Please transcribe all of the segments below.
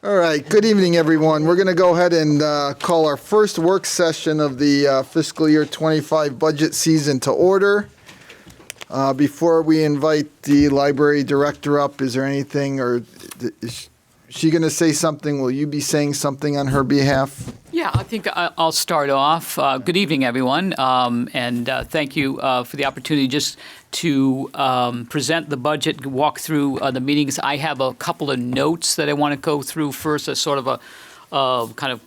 All right, good evening, everyone. We're going to go ahead and call our first work session of the fiscal year 25 budget season to order. Before we invite the library director up, is there anything, or is she going to say something? Will you be saying something on her behalf? Yeah, I think I'll start off. Good evening, everyone, and thank you for the opportunity just to present the budget, walk through the meetings. I have a couple of notes that I want to go through first, as sort of a kind of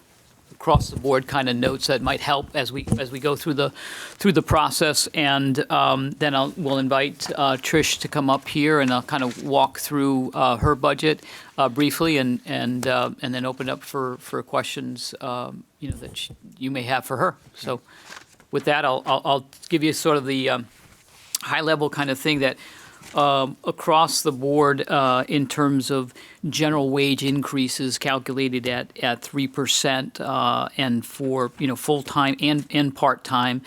across the board kind of notes that might help as we go through the process, and then we'll invite Trish to come up here, and I'll kind of walk through her budget briefly, and then open up for questions that you may have for her. So with that, I'll give you sort of the high level kind of thing that across the board in terms of general wage increases calculated at 3% and for full time and part time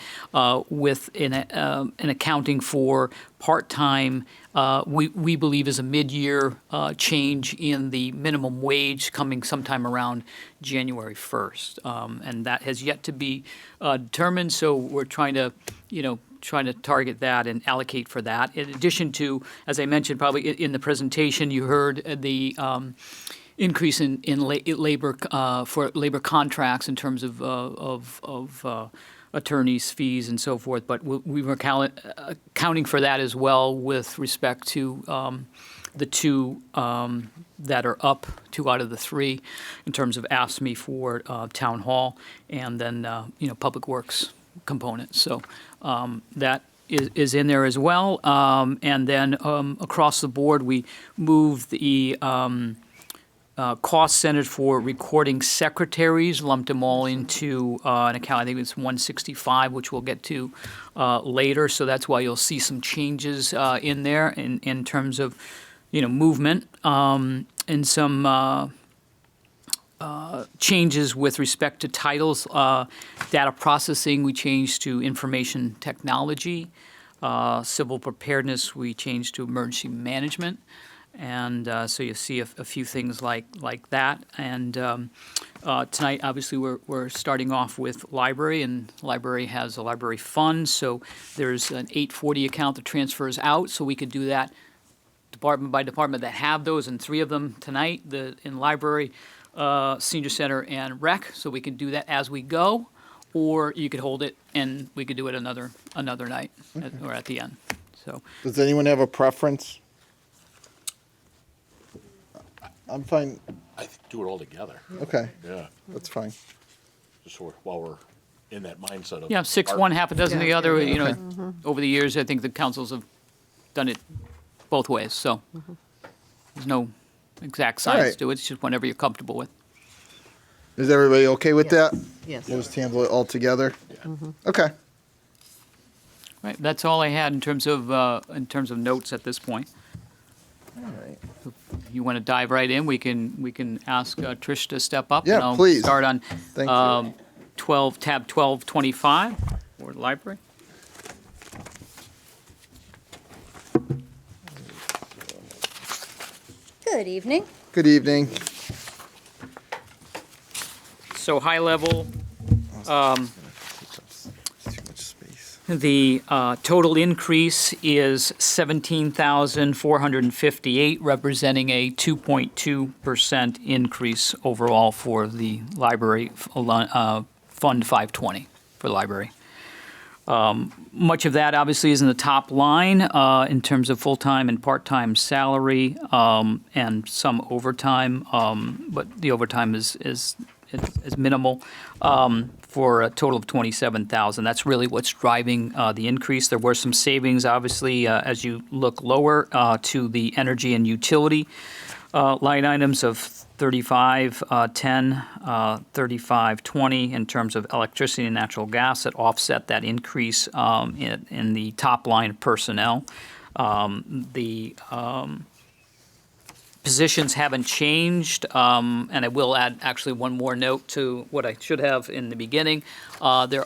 with an accounting for part time. We believe is a mid-year change in the minimum wage coming sometime around January 1st, and that has yet to be determined. So we're trying to target that and allocate for that. In addition to, as I mentioned probably in the presentation, you heard the increase in labor for labor contracts in terms of attorneys' fees and so forth. But we were accounting for that as well with respect to the two that are up, 2 out of the 3, in terms of AFSCME for town hall, and then public works components. So that is in there as well. And then across the board, we moved the cost centered for recording secretaries, lumped them all into an account. I think it's 165, which we'll get to later. So that's why you'll see some changes in there in terms of movement, and some changes with respect to titles. Data processing, we changed to information technology. Civil preparedness, we changed to emergency management. And so you see a few things like that. And tonight, obviously, we're starting off with library, and library has a library fund. So there's an 840 account that transfers out, so we could do that department by department that have those, and 3 of them tonight, in library, senior center, and rec. So we can do that as we go, or you could hold it and we could do it another night, or at the end. So Does anyone have a preference? I'm fine. I think do it all together. Okay, Yeah, that's fine. just while we're in that mindset of. yeah, 6 one, half a dozen the other. Over the years, I think the councils have done it both ways. So there's no exact science right. to it. It's just whatever you're comfortable with. Is everybody okay with that? Yes. We'll just handle it all together? Okay. Right. That's all I had in terms of notes at this point. All right. If you want to dive right in, we can ask Trish to step up. Yeah, and I'll please. Start on Thank you. 1225 for the library. Good evening. Good evening. So high level, Too much space. the total increase is 17,458, representing a 2.2% increase overall for the library Fund 520 for the library. Much of that obviously is in the top line in terms of full-time and part-time salary, and some overtime, but the overtime is minimal, for a total of $27,000. That's really what's driving the increase. There were some savings, obviously, as you look lower to the energy and utility line items of 3510, 3520 in terms of electricity and natural gas that offset that increase in the top line personnel. The Positions haven't changed, and I will add actually one more note to what I should have in the beginning. There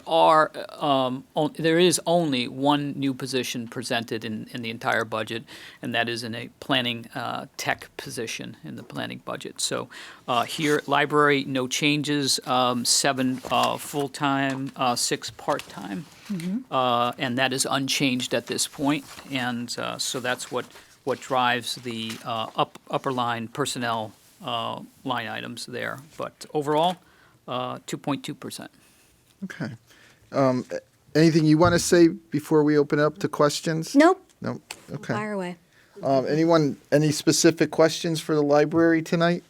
is only one new position presented in the entire budget, and that is in a planning tech position in the planning budget. So here, library, no changes, 7 full-time, 6 part-time. And that is unchanged at this point, and so that's what drives the upper line personnel line items there. But overall, 2.2%. Okay. Anything you want to say before we open up to questions? Nope. Nope. Okay. Fire away. Any specific questions for the library tonight?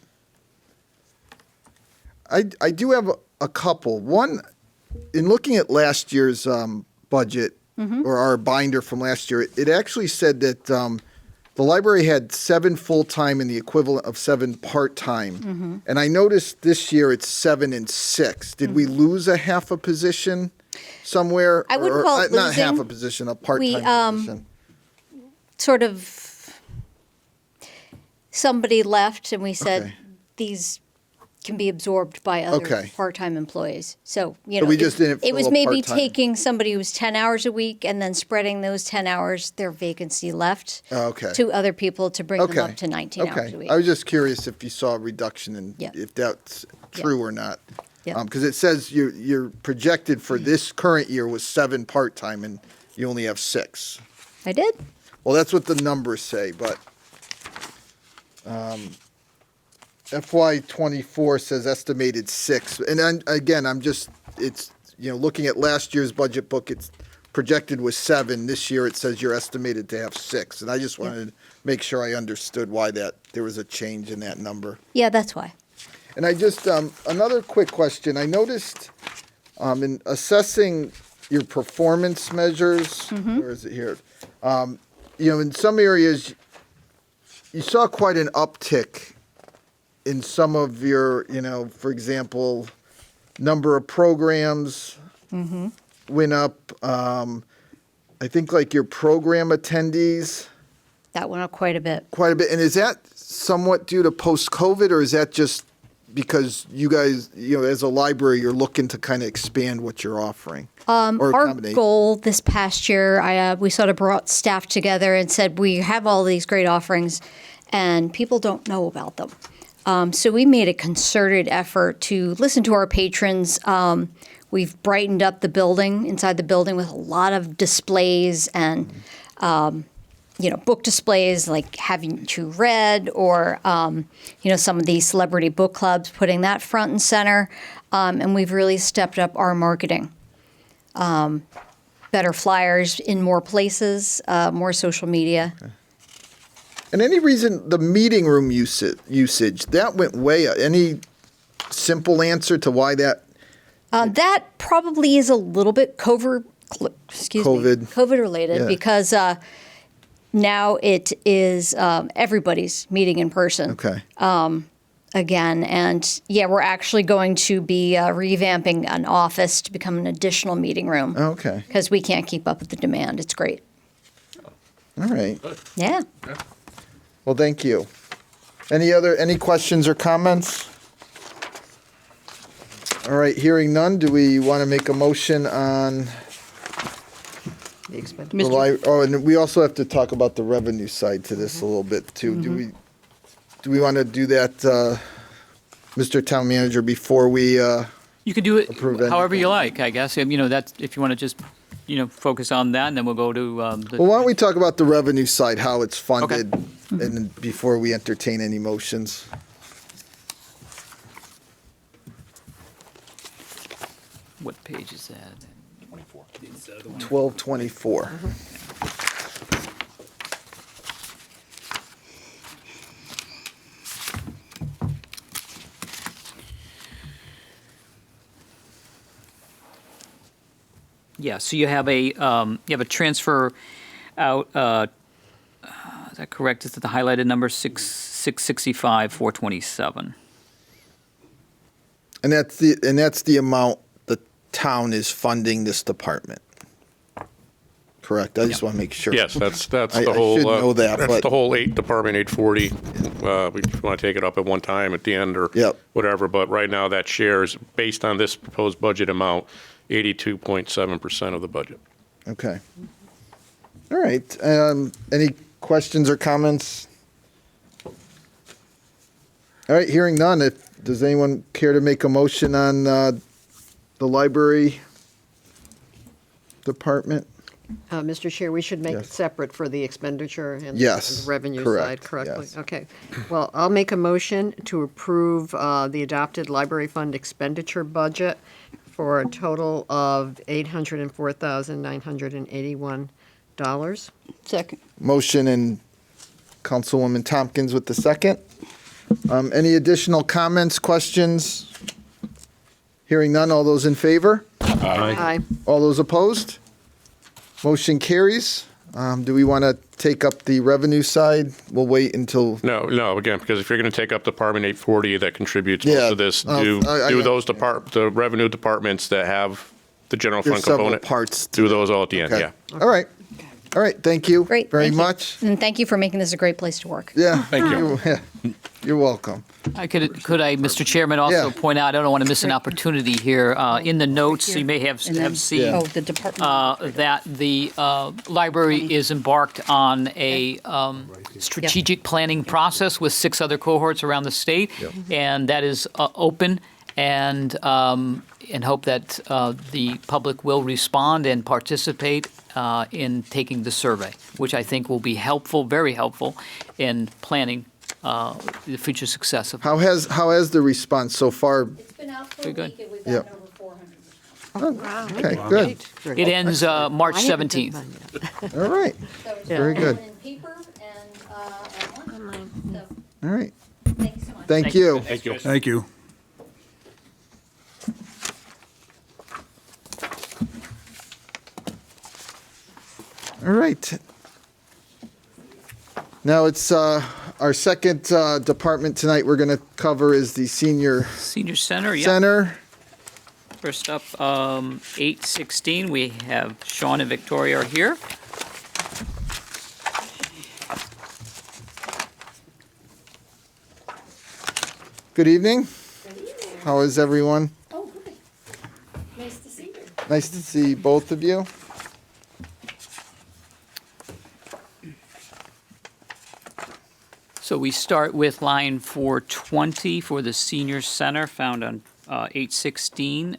I do have a couple. One, in looking at last year's budget, or our binder from last year, it actually said that the library had 7 full-time and the equivalent of 7 part-time. And I noticed this year it's 7 and 6. Did we lose a half a position somewhere? I wouldn't call it not half losing. a position, a part-time We, position. Sort of, somebody left and we said, Okay. these can be absorbed by other Okay. part-time employees. So, you So know, we just didn't it was fill a maybe part-time. taking somebody who's 10 hours a week and then spreading those 10 hours, their vacancy left Okay. to other people to bring them Okay. up to 19 hours a Okay. week. I was just curious if you saw a reduction and Yeah. if that's true or not. Yeah. Because it says you're projected for this current year was 7 part-time and you only have 6. I did. Well, that's what the numbers say, but FY '24 says estimated 6. And then, again, it's, looking at last year's budget book, it's projected was 7. This year it says you're estimated to have 6. And I just wanted to make sure I understood why there was a change in that number. Yeah, that's why. And I just, another quick question. I noticed in assessing your performance measures, where is it here? In some areas, you saw quite an uptick in some of your, for example, number of programs went up. I think like your program attendees, That went up quite a bit. quite a bit. And is that somewhat due to post-COVID, or is that just because you guys, as a library, you're looking to kind of expand what you're offering? Or Our accommodate? goal this past year, we sort of brought staff together and said, we have all these great offerings and people don't know about them. So we made a concerted effort to listen to our patrons. We've brightened up the building, inside the building, with a lot of displays and, book displays like Haven't You Read, or, some of these celebrity book clubs, putting that front and center. And we've really stepped up our marketing. Better flyers in more places, more social media. Okay. And any reason the meeting room usage, that went way up? Any simple answer to why that? That probably is a little bit COVID related, Yeah. because now it is everybody's meeting in person. Okay. Again. And we're actually going to be revamping an office to become an additional meeting room. Okay. Because we can't keep up with the demand. It's great. All right. Yeah. Well, thank you. Any questions or comments? All right, hearing none, do we want to make a motion on and we also have to talk about the revenue side to this a little bit too. Do we want to do that, Mr. Town Manager, before we? You can do it Approve however anything. you like, I guess. That's if you want to just, focus on that, and then we'll go to the. Well, why don't we talk about the revenue side, how it's funded, and then before we entertain any motions. What page is that? 24. 1224. Yeah, so you have a transfer out. Is that correct? Is it the highlighted number 665,427? And that's the amount the town is funding this department. correct? I just want to make sure. Yes, that's I the whole. should know that, That's but- the whole Department 840. We want to take it up at one time at the end or Yep. whatever, but right now that share is, based on this proposed budget amount, 82.7% of the budget. Okay. All right. Any questions or comments? All right, hearing none. Does anyone care to make a motion on the library department? Mr. Chair, we should make it Yes. separate for the expenditure and Yes, the revenue correct, side correctly. yes. Okay. Well, I'll make a motion to approve the adopted library fund expenditure budget for a total of $804,981. Second. Motion and Councilwoman Tompkins with the second. Any additional comments, questions? Hearing none. All those in favor? Aye. All those opposed? Motion carries. Do we want to take up the revenue side? We'll wait until, No, again, because if you're going to take up Department 840 that contributes Yeah, most of this, I do got those the revenue departments that have the general there's fund several component. parts. to Do it. those all at the end, Okay. yeah. All right. All right, thank you. Great. Very thank you. much. And thank you for making this a great place to work. Yeah. Thank you. You're welcome. Could I, Mr. Chairman, also Yeah. point out, I don't want to miss an opportunity here, in the notes, you may have And then- seen Oh, the department. that the library is embarked on a strategic planning process with 6 other cohorts around the state, and that is open, and hope that the public will respond and participate in taking the survey, which I think will be helpful, very helpful, in planning the future success of. How has the response so far? It's been out for Very good. and we've Yep. over 400. Wow. Okay, good. It ends March I haven't done 17th. mine yet. All right. So it's Very good. in paper and online. So All right. thank you so much. Thank you. Thank you. Thank you. All right. Now it's our second department tonight we're going to cover is the senior Senior Center, yeah. center. First up, 816, we have Sean and Victoria are here. Good evening. How is everyone? Oh, good. Nice to see you. Nice to see both of you. So we start with line 420 for the senior center found on 816.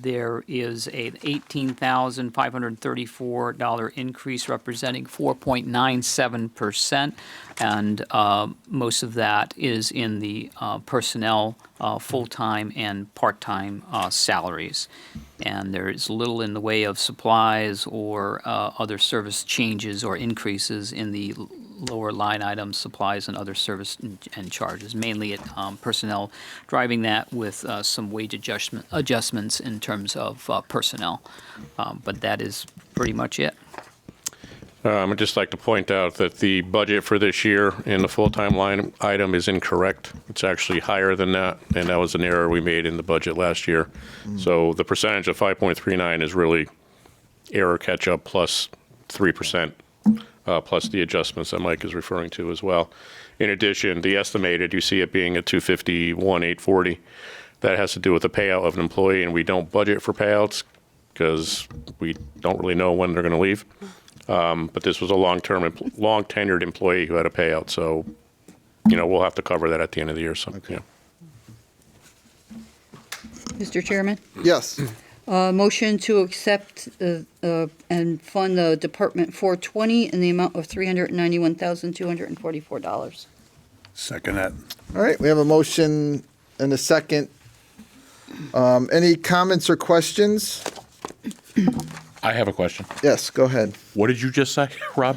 There is an $18,534 increase representing 4.97%. And most of that is in the personnel, full-time and part-time salaries. And there is little in the way of supplies or other service changes or increases in the lower line items, supplies and other service and charges, mainly at personnel, driving that with some wage adjustments in terms of personnel. But that is pretty much it. I'd just like to point out that the budget for this year in the full-time line item is incorrect. It's actually higher than that, and that was an error we made in the budget last year. So the percentage of 5.39 is really error catch-up plus 3%, plus the adjustments that Mike is referring to as well. In addition, the estimated, you see it being at 251,840. That has to do with the payout of an employee, and we don't budget for payouts because we don't really know when they're going to leave. But this was a long tenured employee who had a payout, so, we'll have to cover that at the end of the year, so, yeah. Mr. Chairman, Yes. motion to accept and fund the Department 420 in the amount of $391,244. Second that. All right. We have a motion and a second. Any comments or questions? I have a question. Yes, go ahead. What did you just say, Rob?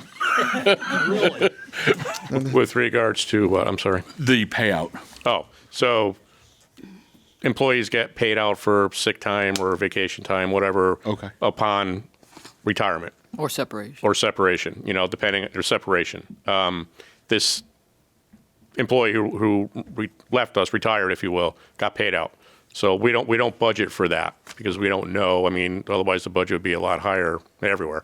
With regards to what, I'm sorry? The payout. Oh, so employees get paid out for sick time or vacation time, whatever. Okay. Upon retirement Or separation. or separation, depending on their separation. This employee who left us, retired, if you will, got paid out. So we don't budget for that because we don't know. I mean, otherwise the budget would be a lot higher everywhere.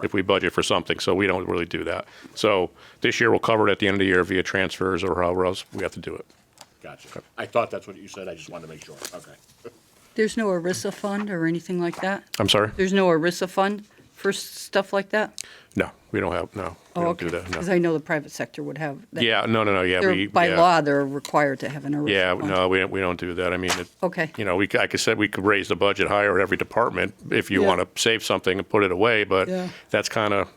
if we budget for something, so we don't really do that. So this year, we'll cover it at the end of the year via transfers or however else we have to do it. Gotcha. I thought that's what you said. I just wanted to make sure. Okay. There's no ERISA fund or anything like that? I'm sorry? There's no ERISA fund for stuff like that? No, we don't have, no, we don't do that, Because no. I know the private sector would have. that. Yeah, no, yeah, They're, by yeah. law, they're required to have an ERISA Yeah, fund. no, we don't do that. I mean, Okay. you know, like I said, we could raise the budget higher at every department if you Yeah. want to save something and put it away, but Yeah. that's kind of,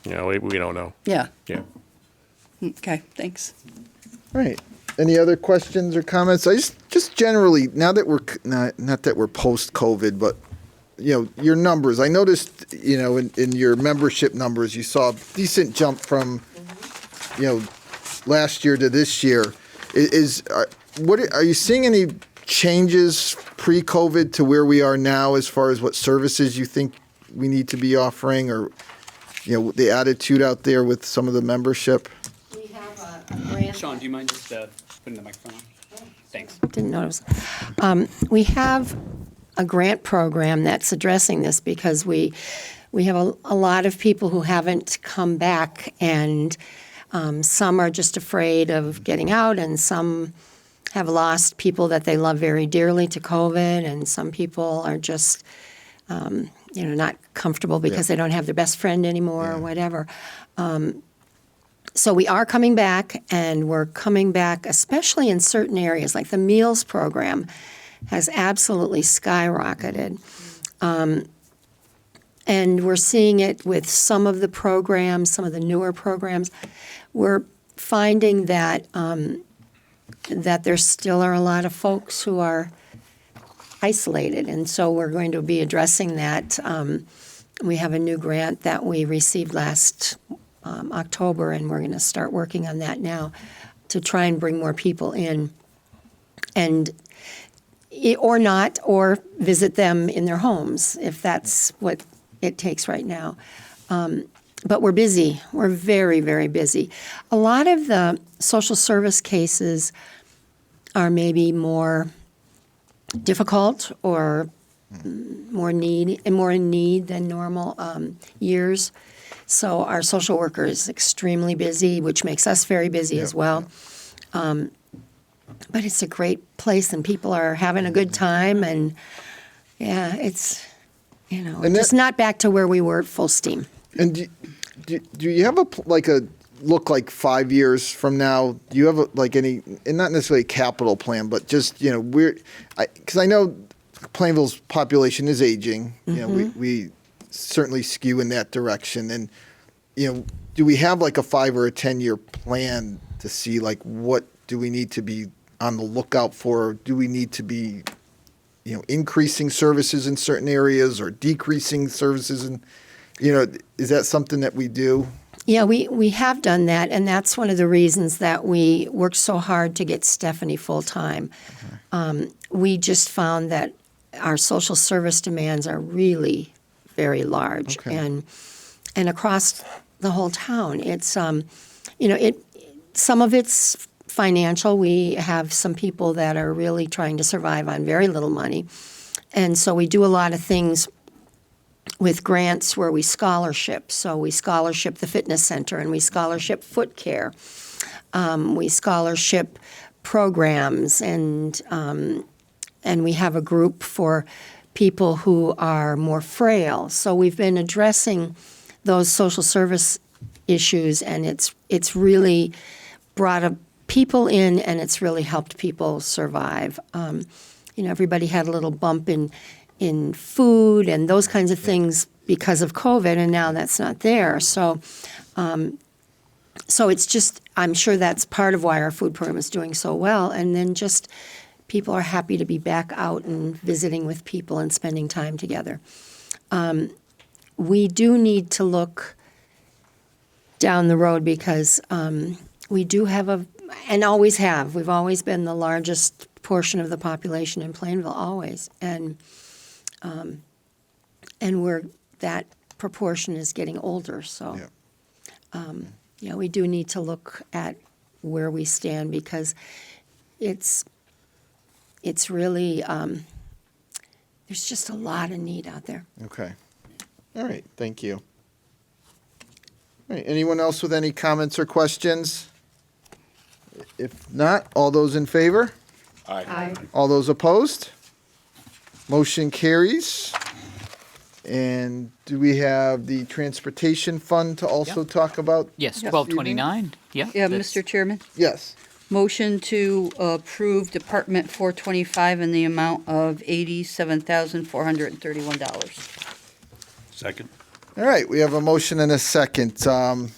you know, we don't know. Yeah, Yeah. okay, thanks. All right. Any other questions or comments? I just generally, now that we're, not that we're post-COVID, but, you know, your numbers, I noticed, you know, in your membership numbers, you saw a decent jump from, you know, last year to this year. Are you seeing any changes pre-COVID to where we are now as far as what services you think we need to be offering, or, you know, the attitude out there with some of the membership? We have a grant. Sean, do you mind just putting the microphone on? Thanks. Didn't notice. We have a grant program that's addressing this because we have a lot of people who haven't come back, and some are just afraid of getting out, and some have lost people that they love very dearly to COVID, and some people are just not comfortable because they don't have their best friend anymore or whatever. So we are coming back, and we're coming back especially in certain areas, like the meals program has absolutely skyrocketed. And we're seeing it with some of the programs, some of the newer programs. We're finding that that there still are a lot of folks who are isolated, and so we're going to be addressing that. We have a new grant that we received last October, and we're going to start working on that now to try and bring more people in, and or not, or visit them in their homes if that's what it takes right now. But we're busy. We're very, very busy. A lot of the social service cases are maybe more difficult or more in need than normal years. So our social worker is extremely busy, which makes us very busy as well. But it's a great place, and people are having a good time, and yeah, it's And just not back to where we were at full steam. And do you have a look like 5 years from now? Do you have any, and not necessarily a capital plan, but just because I know Plainville's population is aging. You know, we certainly skew in that direction, and do we have like a 5 or a 10-year plan to see like what do we need to be on the lookout for? Do we need to be increasing services in certain areas or decreasing services, and is that something that we do? Yeah, we have done that, and that's one of the reasons that we worked so hard to get Stephanie full-time. We just found that our social service demands are really very large, and across the whole town. It's some of it's financial. We have some people that are really trying to survive on very little money, and so we do a lot of things with grants where we scholarship. So we scholarship the fitness center, and we scholarship foot care. We scholarship programs, and we have a group for people who are more frail. So we've been addressing those social service issues, and it's really brought people in, and it's really helped people survive. Everybody had a little bump in food and those kinds of things because of COVID, and now that's not there. So it's just, I'm sure that's part of why our food program is doing so well. And then just people are happy to be back out and visiting with people and spending time together. We do need to look down the road because we do have and always have, we've always been the largest portion of the population in Plainville, always. And that proportion is getting older. So, we do need to look at where we stand because it's really there's just a lot of need out there. Okay. All right. Thank you. All right, anyone else with any comments or questions? If not, all those in favor? Aye. All those opposed? Motion carries. And do we have the transportation fund to also talk about? Yes, this 1229. Yeah. Yeah, that's- Mr. Chairman, Yes. motion to approve Department 425 in the amount of $87,431. Second. All right, we have a motion and a second. Can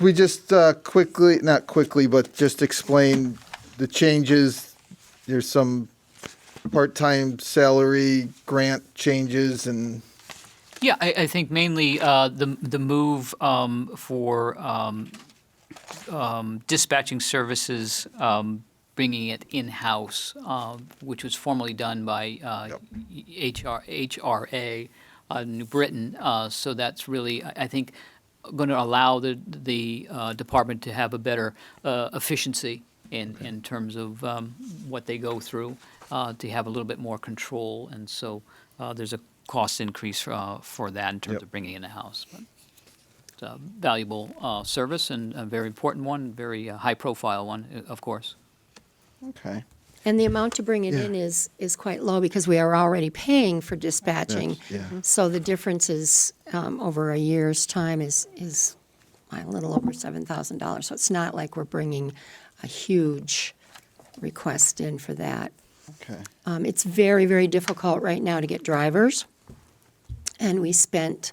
we just quickly, not quickly, but just explain the changes? There's some part-time salary grant changes and, Yeah, I think mainly the move for dispatching services, bringing it in-house, which was formerly done by HRA, New Britain. So that's really, I think, going to allow the department to have a better efficiency in terms of what they go through, to have a little bit more control. And so there's a cost increase for that in terms Yep. of bringing it in-house. But it's a valuable service and a very important one, very high-profile one, of course. okay. And the amount to bring it in is quite low because we are already paying for dispatching. Yes, yeah. So the difference is, over a year's time is a little over $7,000. So it's not like we're bringing a huge request in for that. Okay. It's very, very difficult right now to get drivers. And we spent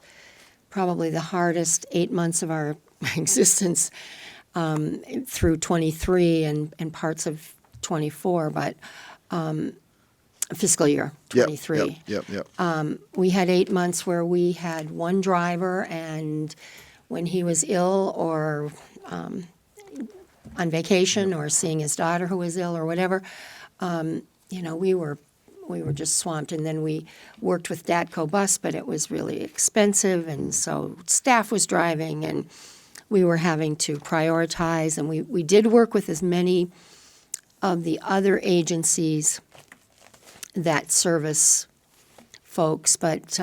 probably the hardest 8 months of our existence through 23 and parts of 24, but fiscal year Yep, 23. Yep. We had 8 months where we had one driver, and when he was ill or on vacation or seeing his daughter who was ill or whatever, we were just swamped. And then we worked with Datco Bus, but it was really expensive, and so staff was driving, and we were having to prioritize. And we did work with as many of the other agencies that service folks, but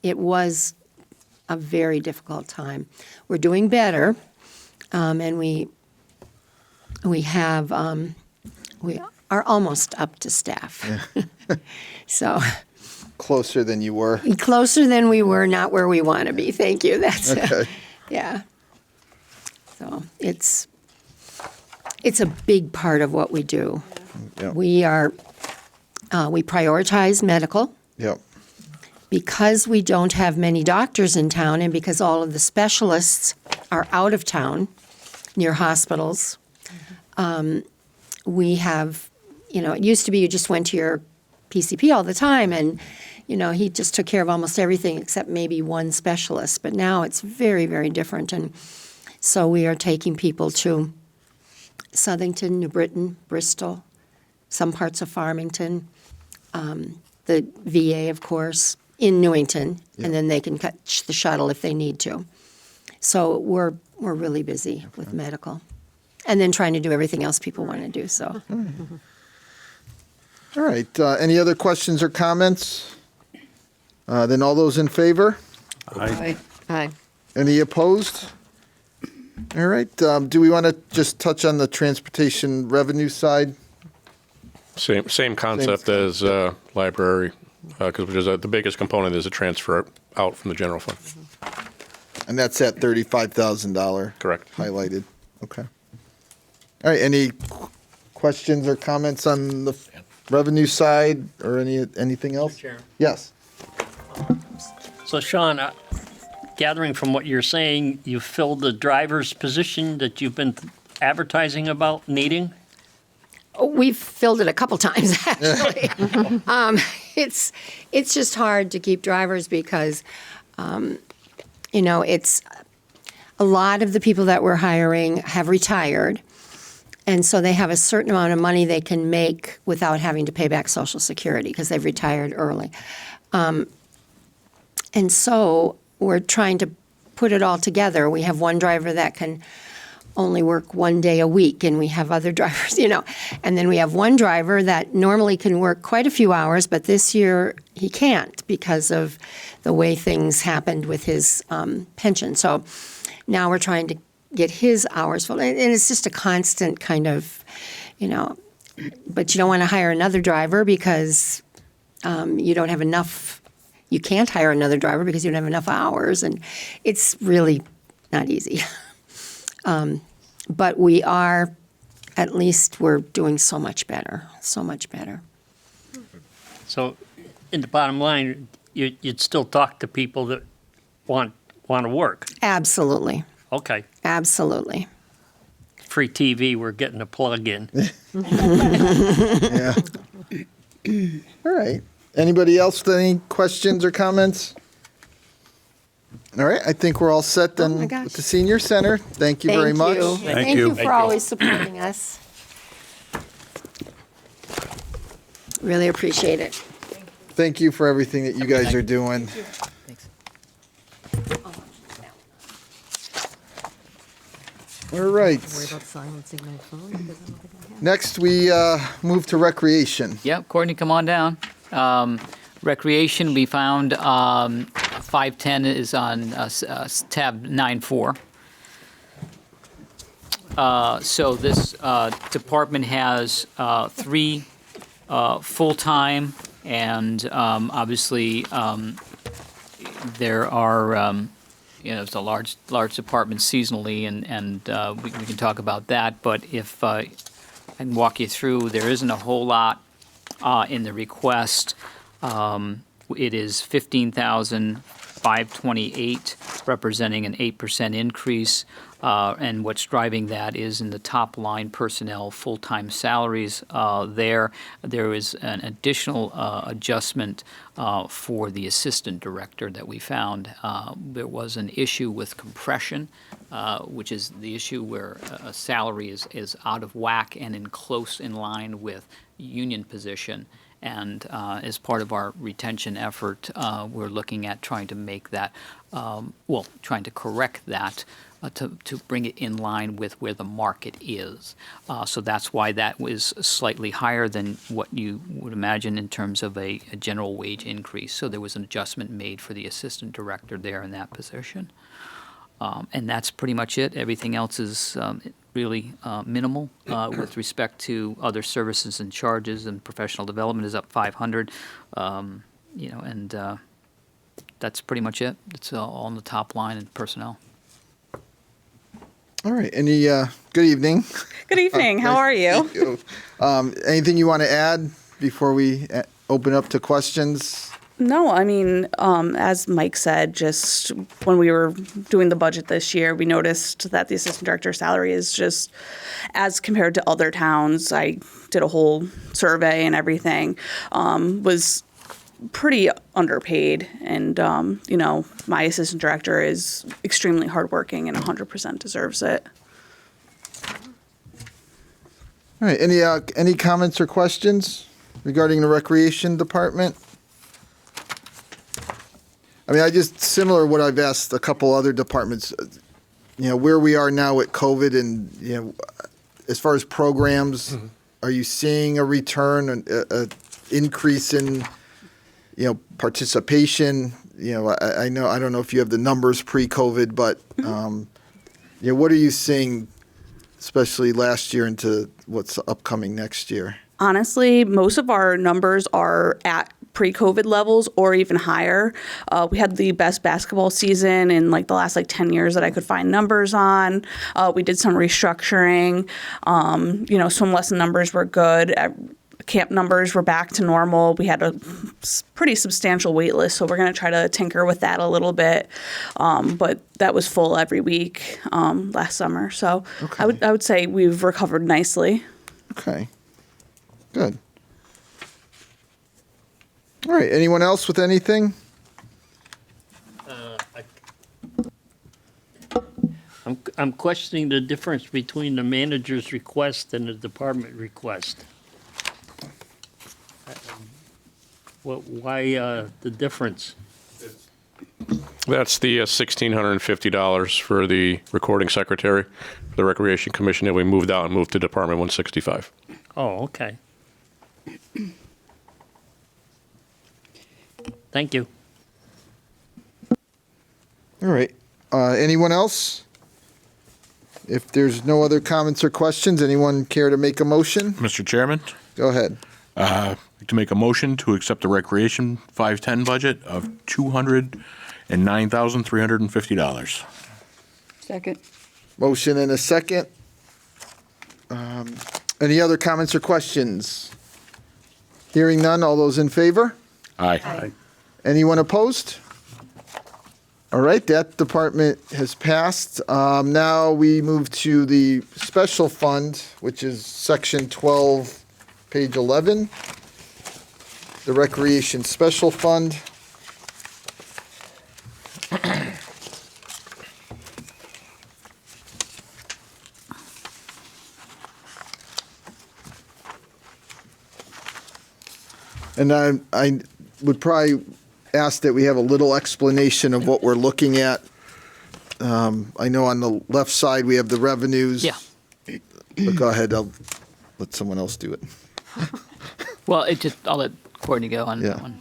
it was a very difficult time. We're doing better, and we are almost up to staff. So Closer than you were. closer than we were, not where we want to be. Thank you. That's Okay. yeah. So it's a big part of what we do. Yep. We prioritize medical. Yep. Because we don't have many doctors in town and because all of the specialists are out of town near hospitals, we have, it used to be you just went to your PCP all the time and, he just took care of almost everything except maybe one specialist. But now it's very, very different. And so we are taking people to Southington, New Britain, Bristol, some parts of Farmington, the VA, of course, in Newington, and then they can catch the shuttle if they need to. So we're really busy with medical, and then trying to do everything else people want to do. So All right. Any other questions or comments? Then all those in favor? Aye. Aye. Any opposed? All right. Do we want to just touch on the transportation revenue side? Same concept as library, because the biggest component is a transfer out from the general fund. And that's at $35,000. Correct. Highlighted. Okay. All right. Any questions or comments on the revenue side or anything else? Chair. Yes. So Sean, gathering from what you're saying, you filled the driver's position that you've been advertising about needing? we've filled it a couple times, actually. It's just hard to keep drivers because, it's a lot of the people that we're hiring have retired. And so they have a certain amount of money they can make without having to pay back Social Security because they've retired early. And so we're trying to put it all together. We have one driver that can only work 1 day a week, and we have other drivers, and then we have one driver that normally can work quite a few hours, but this year he can't because of the way things happened with his pension. So now we're trying to get his hours full, and it's just a constant kind of, but you don't want to hire another driver because you don't have enough. You can't hire another driver because you don't have enough hours, and it's really not easy. But we are, at least we're doing so much better, so much better. So, in the bottom line, you'd still talk to people that want to work. Absolutely, Okay. absolutely. Free TV, we're getting a plug in. Yeah. All right. Anybody else with any questions or comments? All right, I think we're all set then my gosh. with the senior center. Thank you very much. Thank you for always supporting us. Really appreciate it. Thank you for everything that you guys are doing. Thanks. All right. silencing my phone because I don't think I have. Next, we move to recreation. Yep, Courtney, come on down. Recreation, we found 510 is on tab 9.4. So this department has 3 full-time, and obviously there are, it's a large department seasonally, and we can talk about that. But if I can walk you through, there isn't a whole lot in the request. It is $15,528, representing an 8% increase. And what's driving that is in the top line personnel full-time salaries. There is an additional adjustment for the assistant director that we found. There was an issue with compression, which is the issue where a salary is out of whack and in line with union position. And as part of our retention effort, we're looking at trying to make that, trying to correct that to bring it in line with where the market is. So that's why that was slightly higher than what you would imagine in terms of a general wage increase. So there was an adjustment made for the assistant director there in that position. And that's pretty much it. Everything else is really minimal with respect to other services and charges, and professional development is up 500, and that's pretty much it. It's all on the top line and personnel. All right. Any, good evening. Good evening. How are you? Thank you. Anything you want to add before we open up to questions? No, I mean, as Mike said, just when we were doing the budget this year, we noticed that the assistant director's salary is just, as compared to other towns, I did a whole survey and everything, was pretty underpaid. And, my assistant director is extremely hardworking and 100% deserves it. All right. Any comments or questions regarding the recreation department? I mean, similar to what I've asked a couple other departments, where we are now with COVID and, as far as programs, are you seeing a return, an increase in, participation? I don't know if you have the numbers pre-COVID, but, what are you seeing, especially last year into what's upcoming next year? Honestly, most of our numbers are at pre-COVID levels or even higher. We had the best basketball season in the last 10 years that I could find numbers on. We did some restructuring. Swim lesson numbers were good. Camp numbers were back to normal. We had a pretty substantial wait list, so we're going to try to tinker with that a little bit. But that was full every week last summer. So Okay. I would say we've recovered nicely. Okay. Good. All right. Anyone else with anything? I'm questioning the difference between the manager's request and the department request. Why the difference? That's the $1,650 for the recording secretary, for the Recreation Commission that we moved out and moved to Department 165. Oh, okay. Thank you. All right. Anyone else? If there's no other comments or questions, anyone care to make a motion? Mr. Chairman, Go ahead. I'd like to make a motion to accept the Recreation 510 budget of $209,350. Second. Motion and a second. Any other comments or questions? Hearing none, all those in favor? Aye. Anyone opposed? All right, that department has passed. Now we move to the special fund, which is section 12, page 11. The Recreation Special Fund. And I would probably ask that we have a little explanation of what we're looking at. I know on the left side, we have the revenues. Yeah. But go ahead, I'll let someone else do it. Well, I'll let Courtney go on Yeah. that one.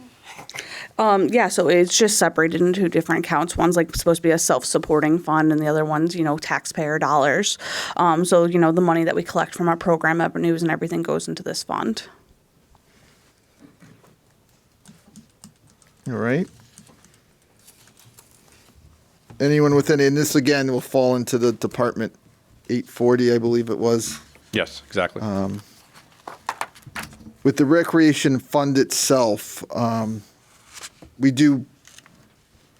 Yeah, so it's just separated into different accounts. One's like supposed to be a self-supporting fund, and the other one's, taxpayer dollars. So, the money that we collect from our program revenues and everything goes into this fund. All right. Anyone with any, and this again will fall into the Department 840, I believe it was. Yes, exactly. With the Recreation Fund itself, we do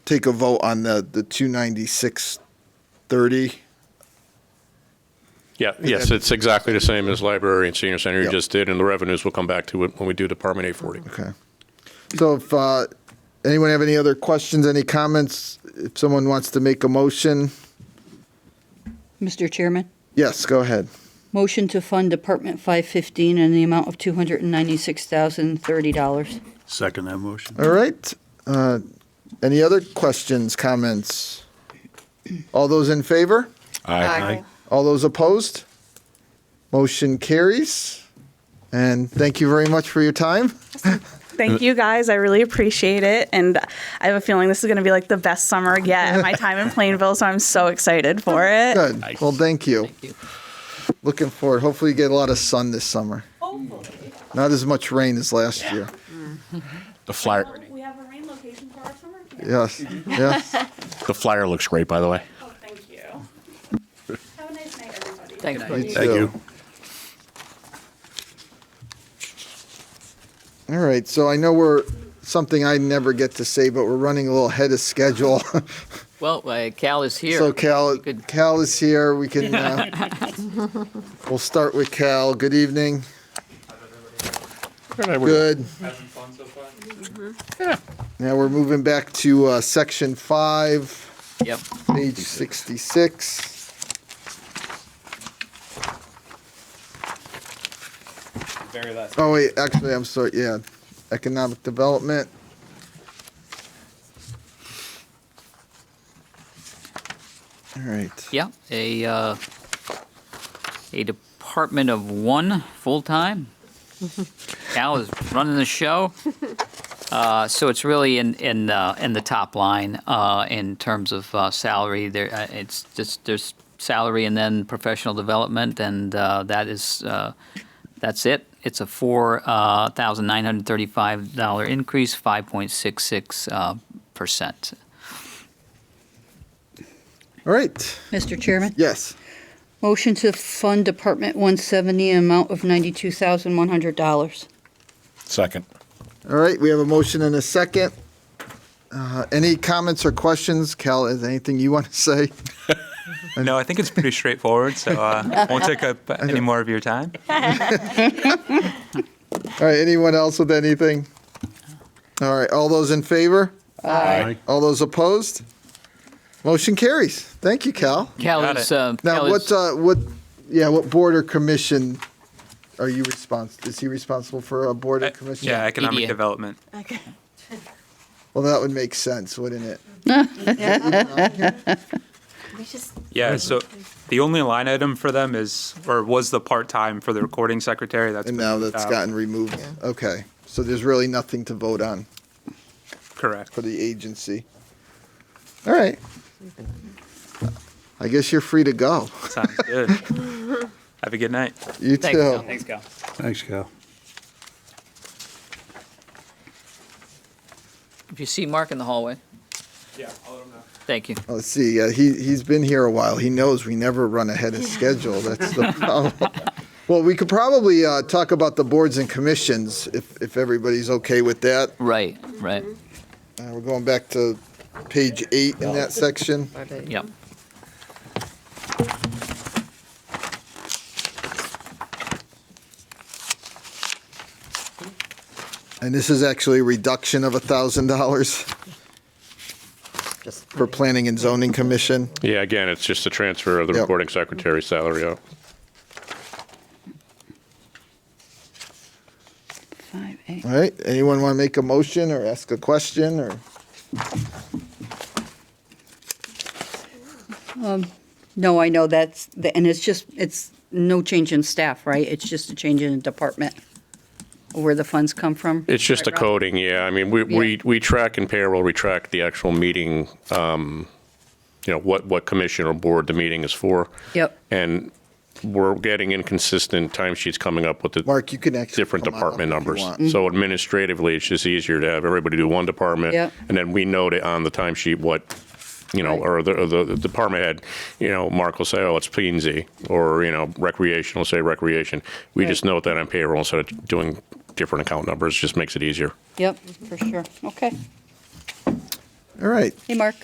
take a vote on the 296.30. Yeah, yes, it's exactly the same as library and senior center you Yep. just did, and the revenues will come back to it when we do Department 840. Okay. So if anyone have any other questions, any comments? If someone wants to make a motion, Mr. Chairman, yes, go ahead. motion to fund Department 515 in the amount of $296,030. Second that motion. All right. Any other questions, comments? All those in favor? Aye. All those opposed? Motion carries. And thank you very much for your time. Thank you, guys. I really appreciate it. And I have a feeling this is going to be like the best summer yet at my time in Plainville, so I'm so excited for it. Good. Well, thank you. Thank you. Looking forward. Hopefully you get a lot of sun this summer. Hopefully. Not as much rain as last year. The flyer, We have a rain location for our summer camp. Yes, yes. the flyer looks great, by the way. Oh, thank you. Have a nice night, everybody. Thanks, Me Courtney. Thank too. you. All right, so I know we're, something I never get to say, but we're running a little ahead of schedule. Well, Cal is here. So Cal Good. is here. We can, we'll start with Cal. Good evening. Good. Having fun so far? Now we're moving back to section 5, Yep. page 66. Very last. Oh, wait, actually, I'm sorry, yeah. Economic development. All right. Yeah, a department of one full-time. Cal is running the show. So it's really in the top line in terms of salary. There, it's just there's salary and then professional development, and that's it. It's a $4,935 increase, 5.66%. All right. Mr. Chairman, Yes. motion to fund Department 170 in amount of $92,100. Second. All right, we have a motion and a second. Any comments or questions? Cal, is there anything you want to say? No, I think it's pretty straightforward, so won't take up any more of your time. All right, anyone else with anything? All right, all those in favor? Aye. All those opposed? Motion carries. Thank you, Cal. Cal Got is, it. Now, Cal is- what board or commission are you responsible? Is he responsible for a board or commission? Yeah, economic EDA. development. Well, that would make sense, wouldn't it? Yeah, so the only line item for them was the part-time for the recording secretary. That's And been now moved that's out. gotten removed. Okay, so there's really nothing to vote on Correct. for the agency. All right. I guess you're free to go. Sounds good. Have a good night. You Thanks, Bill. too. Thanks, Cal. Thanks, Cal. If you see Mark in the hallway. Yeah, I'll let him know. Thank you. Let's see, he's been here a while. He knows we never run ahead of schedule. That's the problem. Well, we could probably talk about the boards and commissions if everybody's okay with that. Right, right. We're going back to page 8 in that section. Yep. And this is actually a reduction of $1,000 for Planning and Zoning Commission. Yeah, again, it's just a transfer of the Yep. recording secretary's salary out. 5A. All right, anyone want to make a motion or ask a question or? No, I know that's, and it's no change in staff, right? It's just a change in department, where the funds come from? It's just a Right, Rob? coding, yeah. I mean, we track in payroll, we track the actual meeting, what commission or board the meeting is for. Yep. And we're getting inconsistent timesheets coming up with the Mark, you can actually different come on department up if you numbers. want. So administratively, it's just easier to have everybody do one department. Yep. And then we note it on the timesheet what, or the department head, Mark will say, oh, it's P and Z, or, recreation will say recreation. We Right. just note that on payroll instead of doing different account numbers, just makes it easier. Yep, for sure. Okay. All right. Hey, Mark.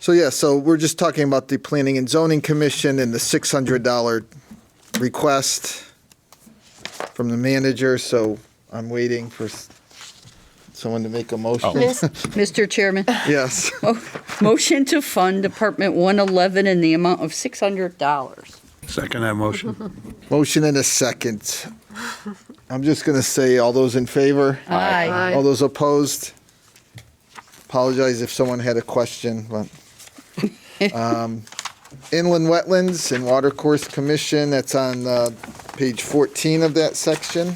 So we're just talking about the Planning and Zoning Commission and the $600 request from the manager, so I'm waiting for someone to make a motion. Mr. Chairman, Yes. motion to fund Department 111 in the amount of $600. Second that motion. Motion and a second. I'm just going to say, all those in favor? Aye. All those opposed? Apologize if someone had a question, but. Inland Wetlands and Watercourse Commission, that's on page 14 of that section.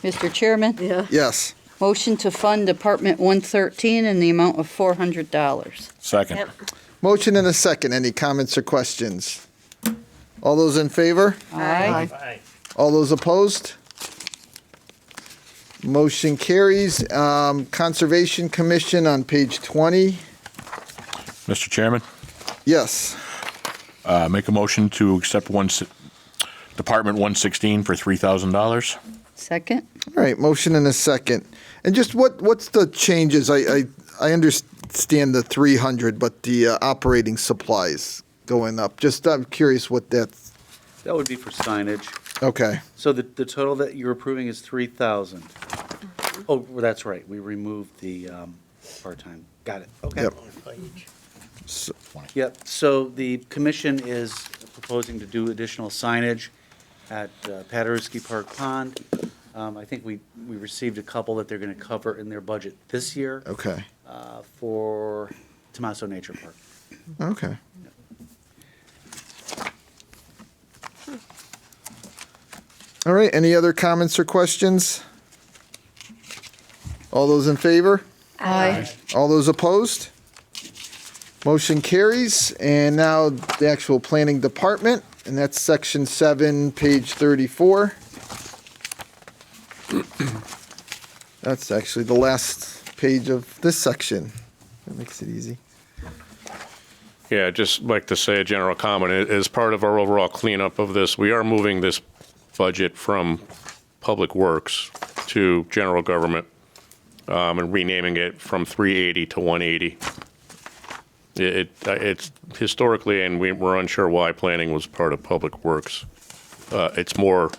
Mr. Chairman, Yes. motion to fund Department 113 in the amount of $400. Second. Motion and a second. Any comments or questions? All those in favor? Aye. All those opposed? Motion carries. Conservation Commission on page 20. Mr. Chairman, Yes. make a motion to accept Department 116 for $3,000. Second? All right, motion and a second. And just what's the changes? I understand the 300, but the operating supplies going up. Just, I'm curious what that's, That would be for signage. okay. So the total that you're approving is 3,000. Oh, well, that's right. We removed the part-time. Got it. Okay. Yep. Yep. So the commission is proposing to do additional signage at Paderewski Park Pond. I think we received a couple that they're going to cover in their budget this year Okay. for Tomaso Nature Park. Okay. All right, any other comments or questions? All those in favor? Aye. All those opposed? Motion carries. And now the actual planning department, and that's section 7, page 34. That's actually the last page of this section. That makes it easy. Yeah, I'd just like to say a general comment. As part of our overall cleanup of this, we are moving this budget from Public Works to General Government and renaming it from 380 to 180. It's historically, and we're unsure why planning was part of Public Works. It's more,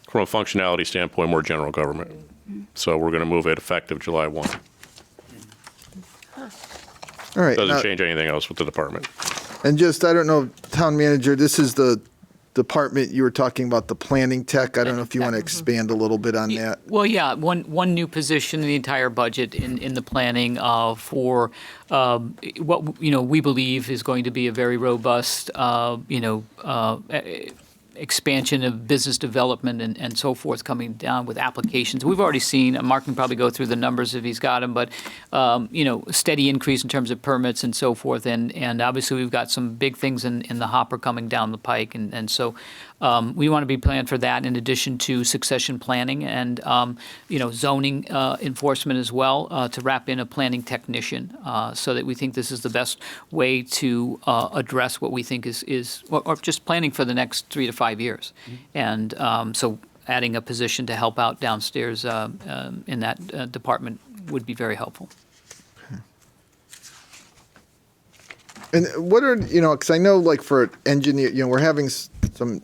from a functionality standpoint, more General Government. So we're going to move it effective July 1. All right. Doesn't now- change anything else with the department. And just, I don't know, town manager, this is the department, you were talking about the planning tech. I don't know if you want to expand a little bit on that. Well, yeah, one new position in the entire budget in the planning for what we believe is going to be a very robust expansion of business development and so forth coming down with applications. We've already seen, Mark can probably go through the numbers if he's got them, but, steady increase in terms of permits and so forth. And obviously, we've got some big things in the hopper coming down the pike. And so we want to be planned for that in addition to succession planning and, zoning enforcement as well to wrap in a planning technician so that we think this is the best way to address what we think is or just planning for the next 3 to 5 years. And so adding a position to help out downstairs in that department would be very helpful. And what are, because I know like for engineer, we're having some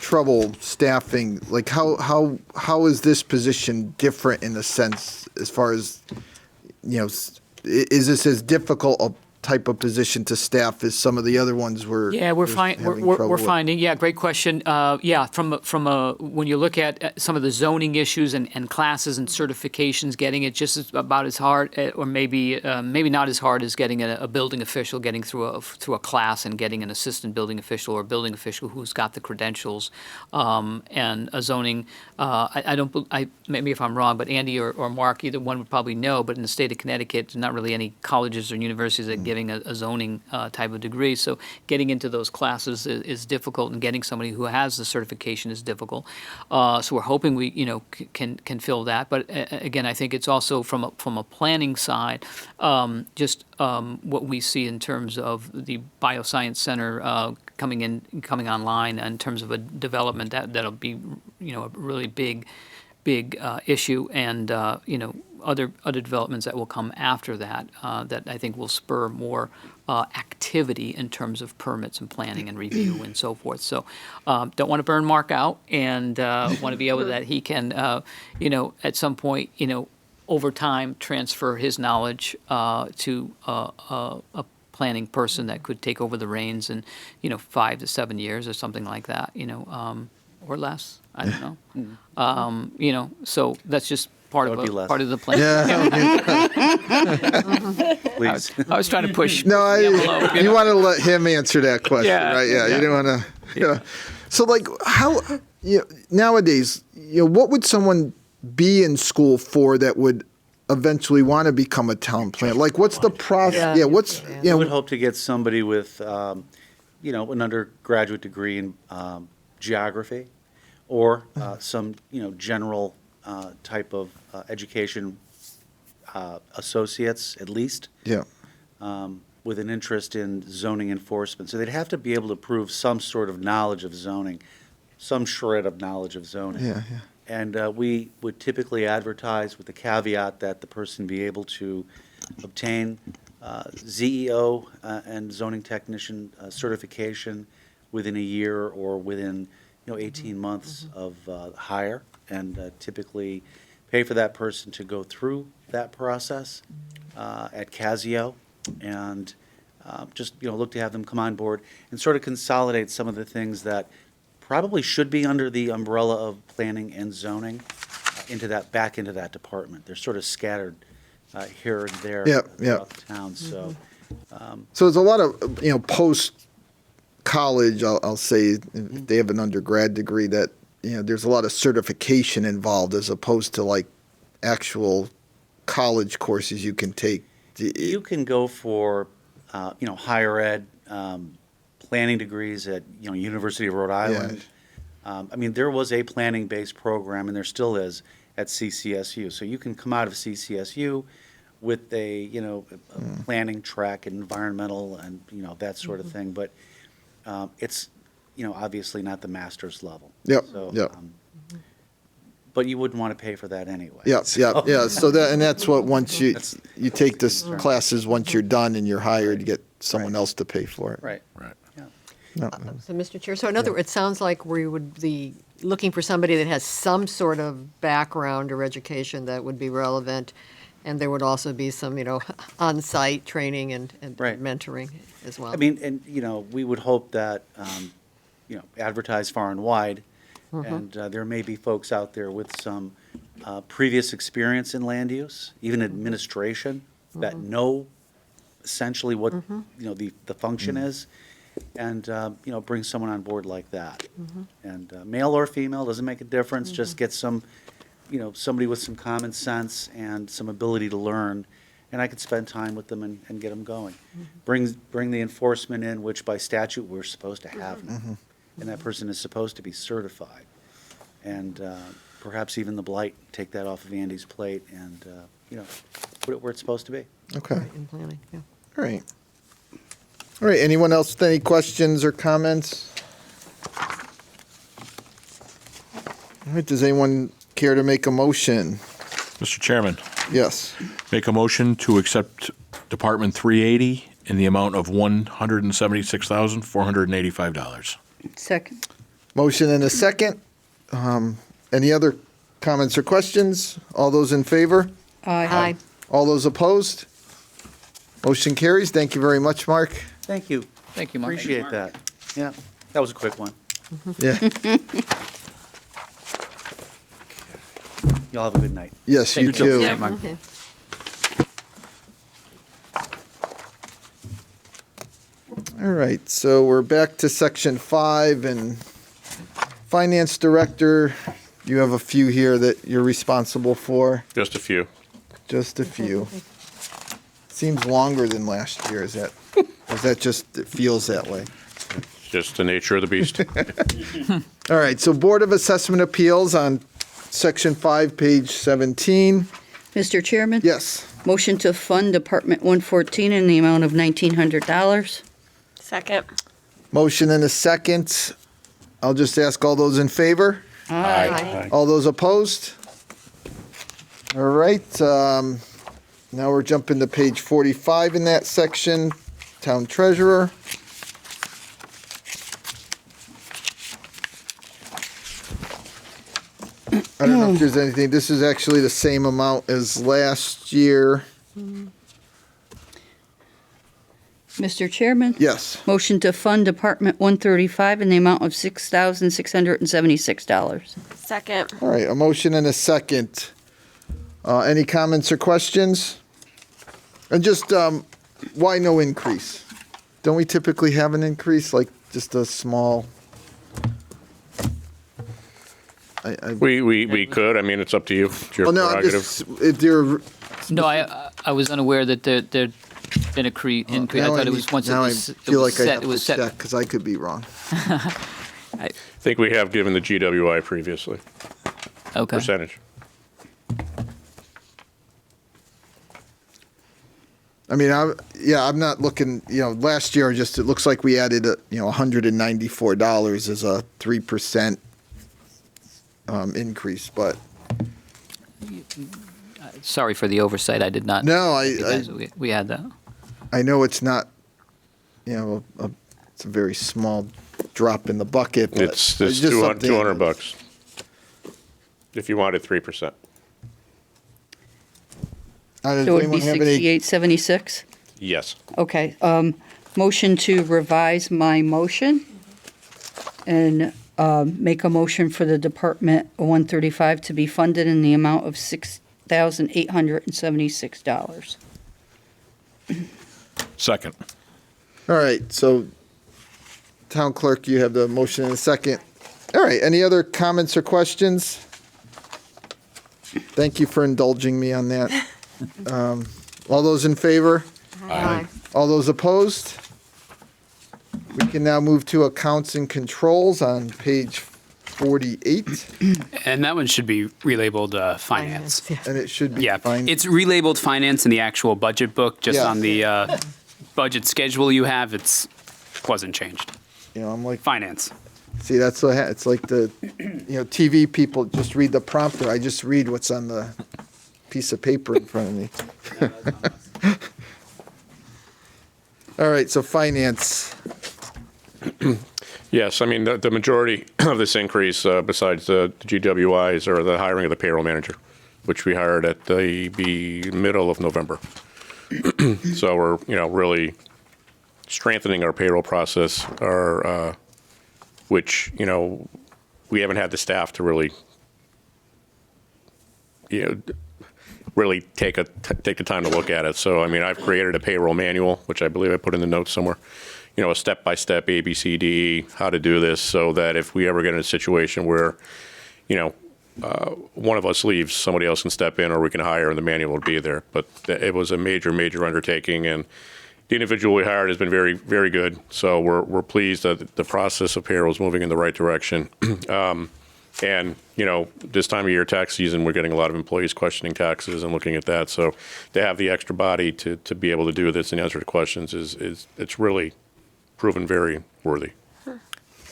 trouble staffing. Like how is this position different in a sense as far as, is this as difficult a type of position to staff as some of the other ones were? Yeah, we're finding. Yeah, great question. From when you look at some of the zoning issues and classes and certifications, getting it just about as hard, or maybe not as hard as getting a building official getting through a class and getting an assistant building official or building official who's got the credentials, and a zoning. Maybe if I'm wrong, but Andy or Mark, either one would probably know. But in the state of Connecticut, there's not really any colleges or universities that giving a zoning type of degree. So getting into those classes is difficult, and getting somebody who has the certification is difficult. So we're hoping we can fill that. But again, I think it's also from a planning side, just what we see in terms of the Bioscience Center coming online in terms of a development that'll be a really big issue, and other developments that will come after that that I think will spur more activity in terms of permits and planning and review and so forth. So don't want to burn Mark out, and want to be able that he can at some point over time transfer his knowledge to a planning person that could take over the reins in 5 to 7 years or something like that, or less. I don't know. So that's just part of the plan. Please. I was trying to push. No, the envelope, you want to let him answer that question, right? Yeah, yeah. you don't want to. So, like, how nowadays, what would someone be in school for that would eventually want to become a town planner? Like, what's the process? I would hope to get somebody with, an undergraduate degree in geography, or some, general type of education, associates at least. Yeah. With an interest in zoning enforcement. So they'd have to be able to prove some sort of knowledge of zoning, some shred of knowledge of zoning. Yeah. And we would typically advertise with the caveat that the person be able to obtain ZEO and zoning technician certification within a year or within 18 months of hire, and typically pay for that person to go through that process at Casio, and just look to have them come on board and sort of consolidate some of the things that probably should be under the umbrella of planning and zoning back into that department. They're sort of scattered here and there throughout the town. So, so there's a lot of post college. I'll say if they have an undergrad degree that there's a lot of certification involved as opposed to like actual college courses you can take. You can go for higher ed. Planning degrees at University of Rhode Island. Yeah. There was a planning-based program, and there still is at CCSU. So you can come out of CCSU with a planning track, and environmental, and that sort of thing. But it's obviously not the master's level. Yep. So, but you wouldn't want to pay for that anyway. Yeah. So that's what once you take this classes, once you're done and you're hired, you get someone else to pay for it. Right. No. So, Mr. Chair, so in other words, it sounds like we would be looking for somebody that has some sort of background or education that would be relevant, and there would also be some, on-site training and Right. mentoring as well. And we would hope that, advertise far and wide. And there may be folks out there with some previous experience in land use, even administration, that know essentially what, the function is, and, bring someone on board like that. And male or female, doesn't make a difference, just get some, somebody with some common sense and some ability to learn, and I could spend time with them and get them going. Bring the enforcement in, which by statute we're supposed to have now. And that person is supposed to be certified. And perhaps even the blight, take that off of Andy's plate and, put it where it's supposed to be. Okay. In planning, yeah. All right. All right, anyone else with any questions or comments? All right, does anyone care to make a motion? Mr. Chairman, Yes. make a motion to accept Department 380 in the amount of $176,485. Second. Motion and a second. Any other comments or questions? All those in favor? Aye. All those opposed? Motion carries. Thank you very much, Mark. Thank you. Thank you, Mark. Appreciate that. Yeah, that was a quick one. Yeah. Y'all have a good night. Yes, you too. too. Yeah, Mark. Okay. All right, so we're back to section 5, and Finance Director, you have a few here that you're responsible for. Just a few. Just a few. Seems longer than last year. Is that just, it feels that way? Just the nature of the beast. All right, so Board of Assessment Appeals on section 5, page 17. Mr. Chairman? Yes. Motion to fund Department 114 in the amount of $1,900. Second. Motion and a second. I'll just ask all those in favor? Aye. All those opposed? All right, now we're jumping to page 45 in that section, Town Treasurer. I don't know if there's anything, this is actually the same amount as last year. Mr. Chairman? Yes. Motion to fund Department 135 in the amount of $6,676. Second. All right, a motion and a second. Any comments or questions? And just, why no increase? Don't we typically have an increase, like just a small? We could, I mean, it's up to you. It's your Well, no, I'm prerogative. just, if you're, No, I was unaware that there'd been a increase. I thought it was once it now I was feel like I set, have it to was set. check, because I could be wrong. I think we have given the GWI previously, Okay. percentage. I mean, I'm not looking, last year, just, it looks like we added, $194 as a 3% increase, but Sorry for the oversight. I did not. no, recognize we had that. I know it's not, it's a very small drop in the bucket, but It's just 200 something- bucks. If you wanted 3%. Does So it would be anyone have any? $68.76? Yes. Okay, motion to revise my motion and make a motion for the Department 135 to be funded in the amount of $6,876. Second. All right, so Town Clerk, you have the motion in a second. All right, any other comments or questions? Thank you for indulging me on that. All those in favor? Aye. All those opposed? We can now move to accounts and controls on page 48, And that one should be relabeled finance. and it should be Yeah, fine. it's relabeled finance in the actual budget book, just Yeah. on the budget schedule you have, wasn't changed. I'm like, Finance. see, that's what, it's like the, TV people just read the prompter. I just read what's on the piece of paper in front of me. All right, so finance. Yes, I mean, the majority of this increase, besides the GWIs, are the hiring of the payroll manager, which we hired at the middle of November. So we're, really strengthening our payroll process, which, we haven't had the staff to really, really take the time to look at it. So, I mean, I've created a payroll manual, which I believe I put in the notes somewhere, a step-by-step A, B, C, D, E, how to do this, so that if we ever get in a situation where, one of us leaves, somebody else can step in, or we can hire, and the manual will be there. But it was a major, major undertaking, and the individual we hired has been very, very good. So we're pleased that the process of payroll is moving in the right direction. And, this time of year, tax season, we're getting a lot of employees questioning taxes and looking at that. So to have the extra body to be able to do this and answer the questions it's really proven very worthy.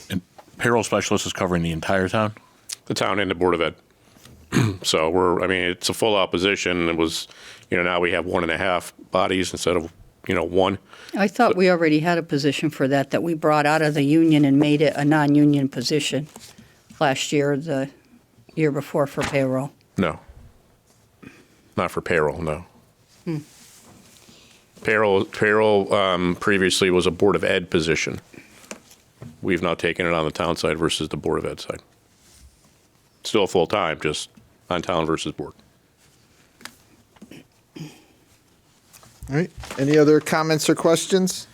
And payroll specialist is covering the entire town? The town and the Board of Ed. So it's a full opposition. It was, now we have 1.5 bodies instead of, 1. I thought we already had a position for that we brought out of the union and made it a non-union position last year, the year before for payroll. No. Not for payroll, no. Payroll previously was a Board of Ed position. We've now taken it on the town side versus the Board of Ed side. Still full-time, just on town versus board. All right. Any other comments or questions?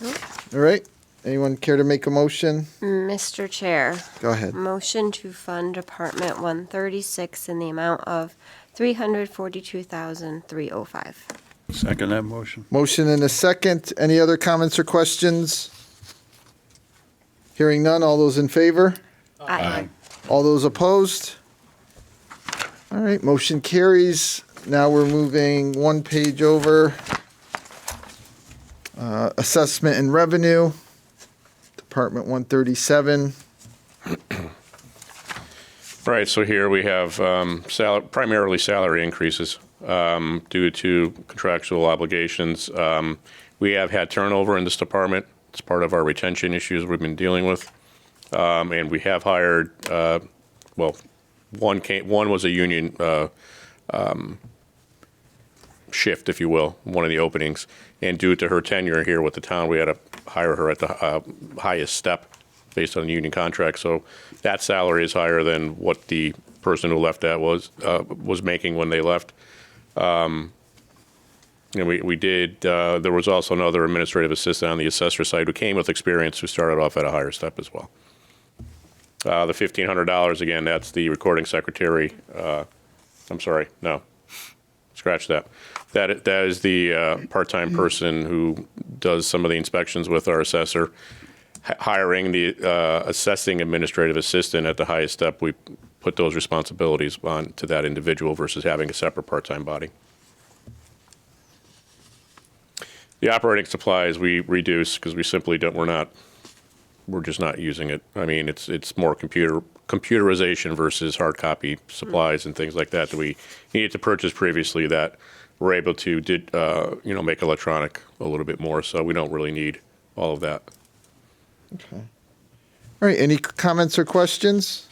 All right. Anyone care to make a motion? Mr. Chair. Go ahead. Motion to fund Department 136 in the amount of $342,305. Second that motion. Motion and a second. Any other comments or questions? Hearing none. All those in favor? Aye. All those opposed? All right, motion carries. Now we're moving one page over. Assessment and revenue, Department 137. Right, so here we have primarily salary increases due to contractual obligations. We have had turnover in this department. It's part of our retention issues we've been dealing with. And we have hired, one was a union shift, if you will, one of the openings. And due to her tenure here with the town, we had to hire her at the highest step based on the union contract. So that salary is higher than what the person who left that was making when they left. We did, there was also another administrative assistant on the assessor side who came with experience who started off at a higher step as well. The $1,500, again, that's the recording secretary. I'm sorry, no, scratch that. That is the part-time person who does some of the inspections with our assessor. Hiring the assessing administrative assistant at the highest step, we put those responsibilities on to that individual versus having a separate part-time body. The operating supplies we reduce because we simply don't. We're just not using it. I mean, it's more computerization versus hard copy supplies and things like that we needed to purchase previously that we're able to make electronic a little bit more. So we don't really need all of that. Okay. All right. Any comments or questions?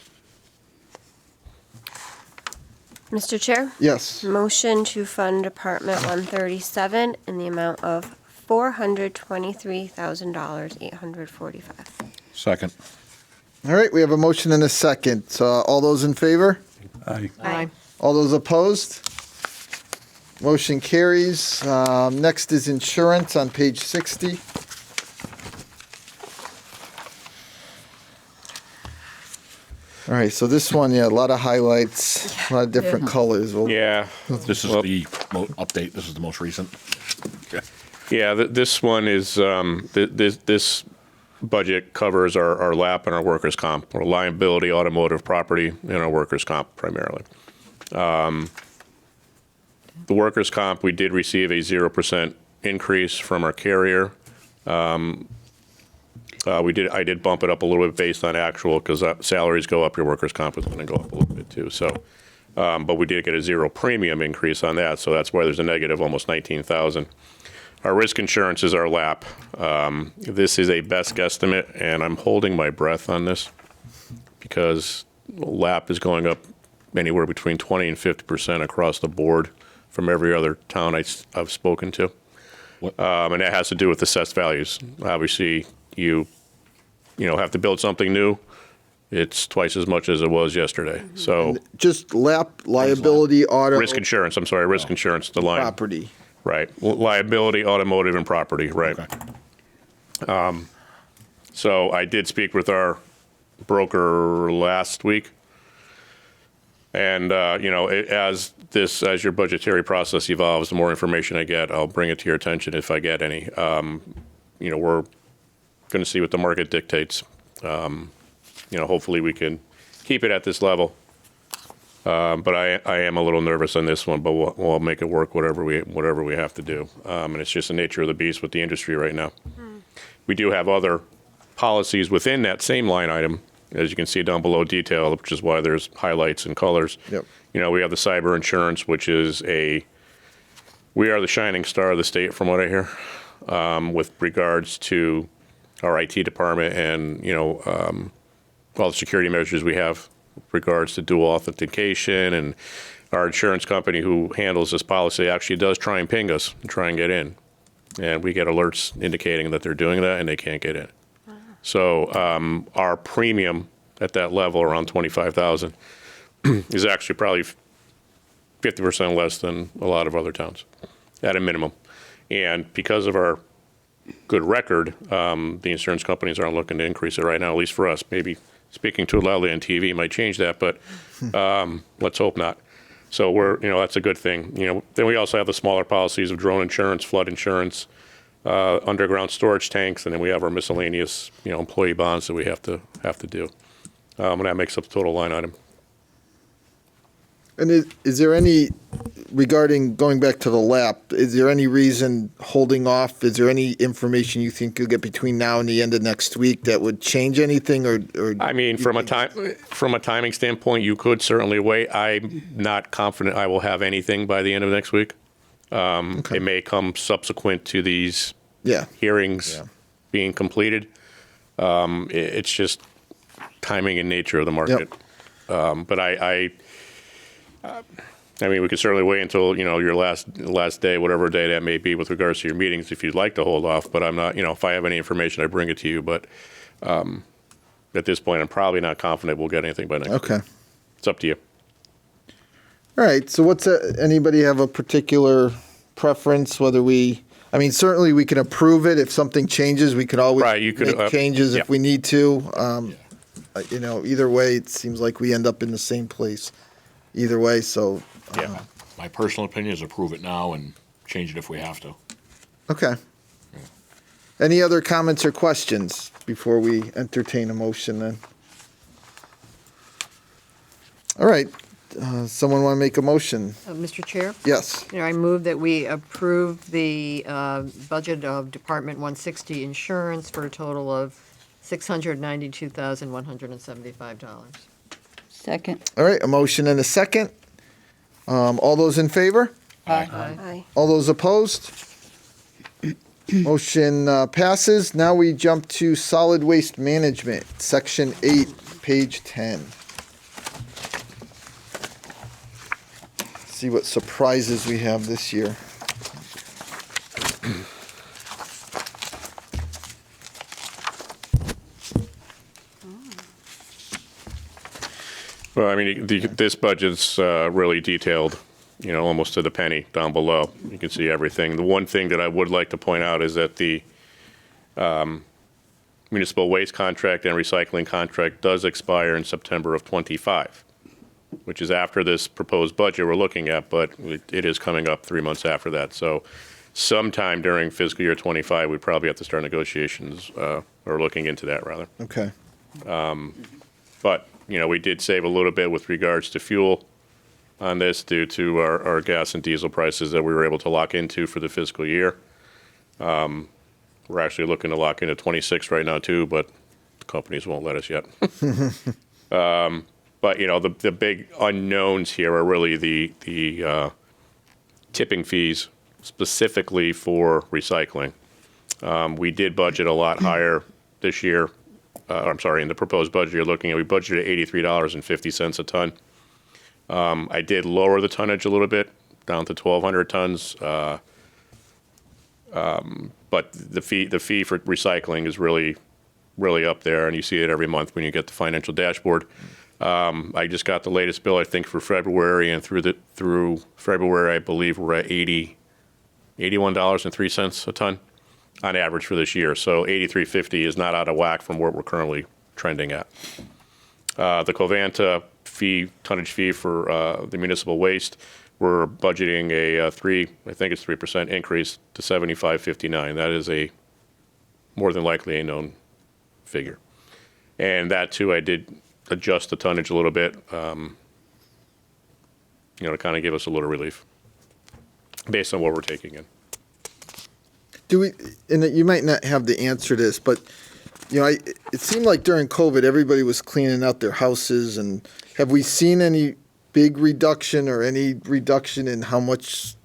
Mr. Chair? Yes. Motion to fund Department 137 in the amount of $423,845. Second. All right. We have a motion and a second. All those in favor? Aye. Aye. All those opposed? Motion carries. Next is insurance on page 60. All right, so this one, a lot of highlights, a lot of different colors. Yeah. This is the update. This is the most recent. Okay. Yeah, this one is, this budget covers our LAP and our workers' comp, or liability, automotive, property, and our workers' comp primarily. The workers' comp, we did receive a 0% increase from our carrier. I did bump it up a little bit based on actual, because salaries go up, your workers' comp is going to go up a little bit too. So, but we did get a 0 premium increase on that, so that's why there's a negative almost 19,000. Our risk insurance is our LAP. This is a best guesstimate, and I'm holding my breath on this because LAP is going up anywhere between 20 and 50% across the board from every other town I've spoken to. And that has to do with assessed values. Obviously, you have to build something new. It's twice as much as it was yesterday. So Just liability, auto. risk insurance, risk insurance, the line. Property. Right. Liability, automotive, and property, right. So I did speak with our broker last week. And, as your budgetary process evolves, the more information I get, I'll bring it to your attention if I get any. We're going to see what the market dictates. Hopefully we can keep it at this level. But I am a little nervous on this one, but we'll make it work, whatever we have to do. And it's just the nature of the beast with the industry right now. We do have other policies within that same line item, as you can see down below detail, which is why there's highlights and colors. Yep. We have the cyber insurance, which is we are the shining star of the state, from what I hear, with regards to our IT department and, all the security measures we have with regards to dual authentication, and our insurance company who handles this policy actually does try and ping us and try and get in. And we get alerts indicating that they're doing that and they can't get in. So our premium at that level, around $25,000, is actually probably 50% less than a lot of other towns, at a minimum. And because of our good record, the insurance companies aren't looking to increase it right now, at least for us. Maybe speaking too loudly on TV might change that, but let's hope not. So that's a good thing. Then we also have the smaller policies of drone insurance, flood insurance, underground storage tanks, and then we have our miscellaneous, employee bonds that we have to do. And that makes up the total line item. And is there any, regarding going back to the LAP, is there any reason holding off? Is there any information you think you'll get between now and the end of next week that would change anything, or I mean, from a timing standpoint, you could certainly wait. I'm not confident I will have anything by the end of next week. It may come subsequent to these hearings being completed. It's just timing and nature of the market. But I mean, we could certainly wait until, your last day, whatever day that may be with regards to your meetings, if you'd like to hold off. But I'm not, if I have any information, I bring it to you. But at this point, I'm probably not confident we'll get anything by next week. It's up to you. All right. So anybody have a particular preference, whether certainly we can approve it. If something changes, we could always make changes if we need to. Either way, it seems like we end up in the same place either way. So my personal opinion is approve it now and change it if we have to. Okay. Any other comments or questions before we entertain a motion then? All right. Someone want to make a motion? Mr. Chair? Yes. I move that we approve the budget of Department 160 Insurance for a total of $692,175. Second. All right, a motion and a second. All those in favor? Aye. All those opposed? Motion passes. Now we jump to solid waste management, section 8, page 10. See what surprises we have this year. Well, I mean, this budget's really detailed, almost to the penny down below. You can see everything. The one thing that I would like to point out is that the municipal waste contract and recycling contract does expire in September of '25, which is after this proposed budget we're looking at, but it is coming up 3 months after that. So sometime during fiscal year '25, we probably have to start negotiations, or looking into that, rather. Okay. But we did save a little bit with regards to fuel on this due to our gas and diesel prices that we were able to lock into for the fiscal year. We're actually looking to lock into 26 right now too, but the companies won't let us yet. But the big unknowns here are really the tipping fees specifically for recycling. We did budget a lot higher this year. In the proposed budget you're looking at, we budgeted $83.50 a ton. I did lower the tonnage a little bit, down to 1,200 tons. But the fee for recycling is really up there, and you see it every month when you get the financial dashboard. I just got the latest bill, I think, for February, and through February, I believe we're at $81.03 a ton on average for this year. So $83.50 is not out of whack from where we're currently trending at. The Covanta tonnage fee for the municipal waste, we're budgeting a 3% increase to $75.59. That is more than likely a known figure. And that too, I did adjust the tonnage a little bit, to kind of give us a little relief based on what we're taking in. And you might not have the answer to this, but it seemed like during COVID, everybody was cleaning out their houses, and have we seen any big reduction or any reduction in how much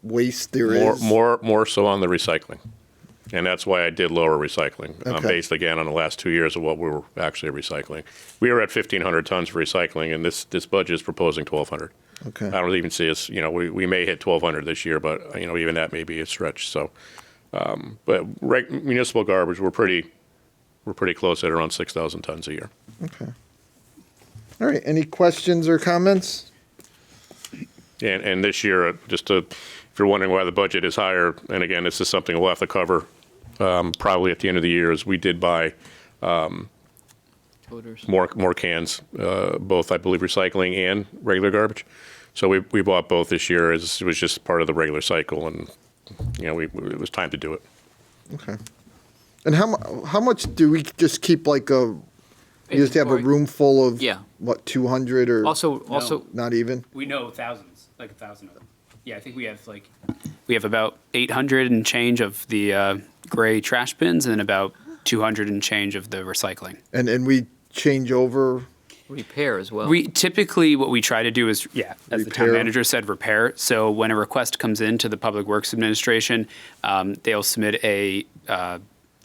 waste there is? More so on the recycling. And that's why I did lower recycling, Okay. based again on the last 2 years of what we were actually recycling. We were at 1,500 tons for recycling, and this budget is proposing 1,200. Okay. I don't even see us, we may hit 1,200 this year, but, even that may be a stretch. So, but municipal garbage, we're pretty close at around 6,000 tons a year. Okay. All right. Any questions or comments? And this year, if you're wondering why the budget is higher, and again, this is something we'll have to cover probably at the end of the year, is we did buy more cans, both, I believe, recycling and regular garbage. So we bought both this year. It was just part of the regular cycle, and it was time to do it. Okay. And how much do we just keep you just have a room full of, 200 or Also, not even? we know thousands, like 1,000 of them. Yeah, I think we have about 800 and change of the gray trash bins, and then about 200 and change of the recycling. And we change over? Repair as well. We typically, what we try to do is, as the town Repair. manager said, repair. So when a request comes in to the Public Works Administration, they'll submit a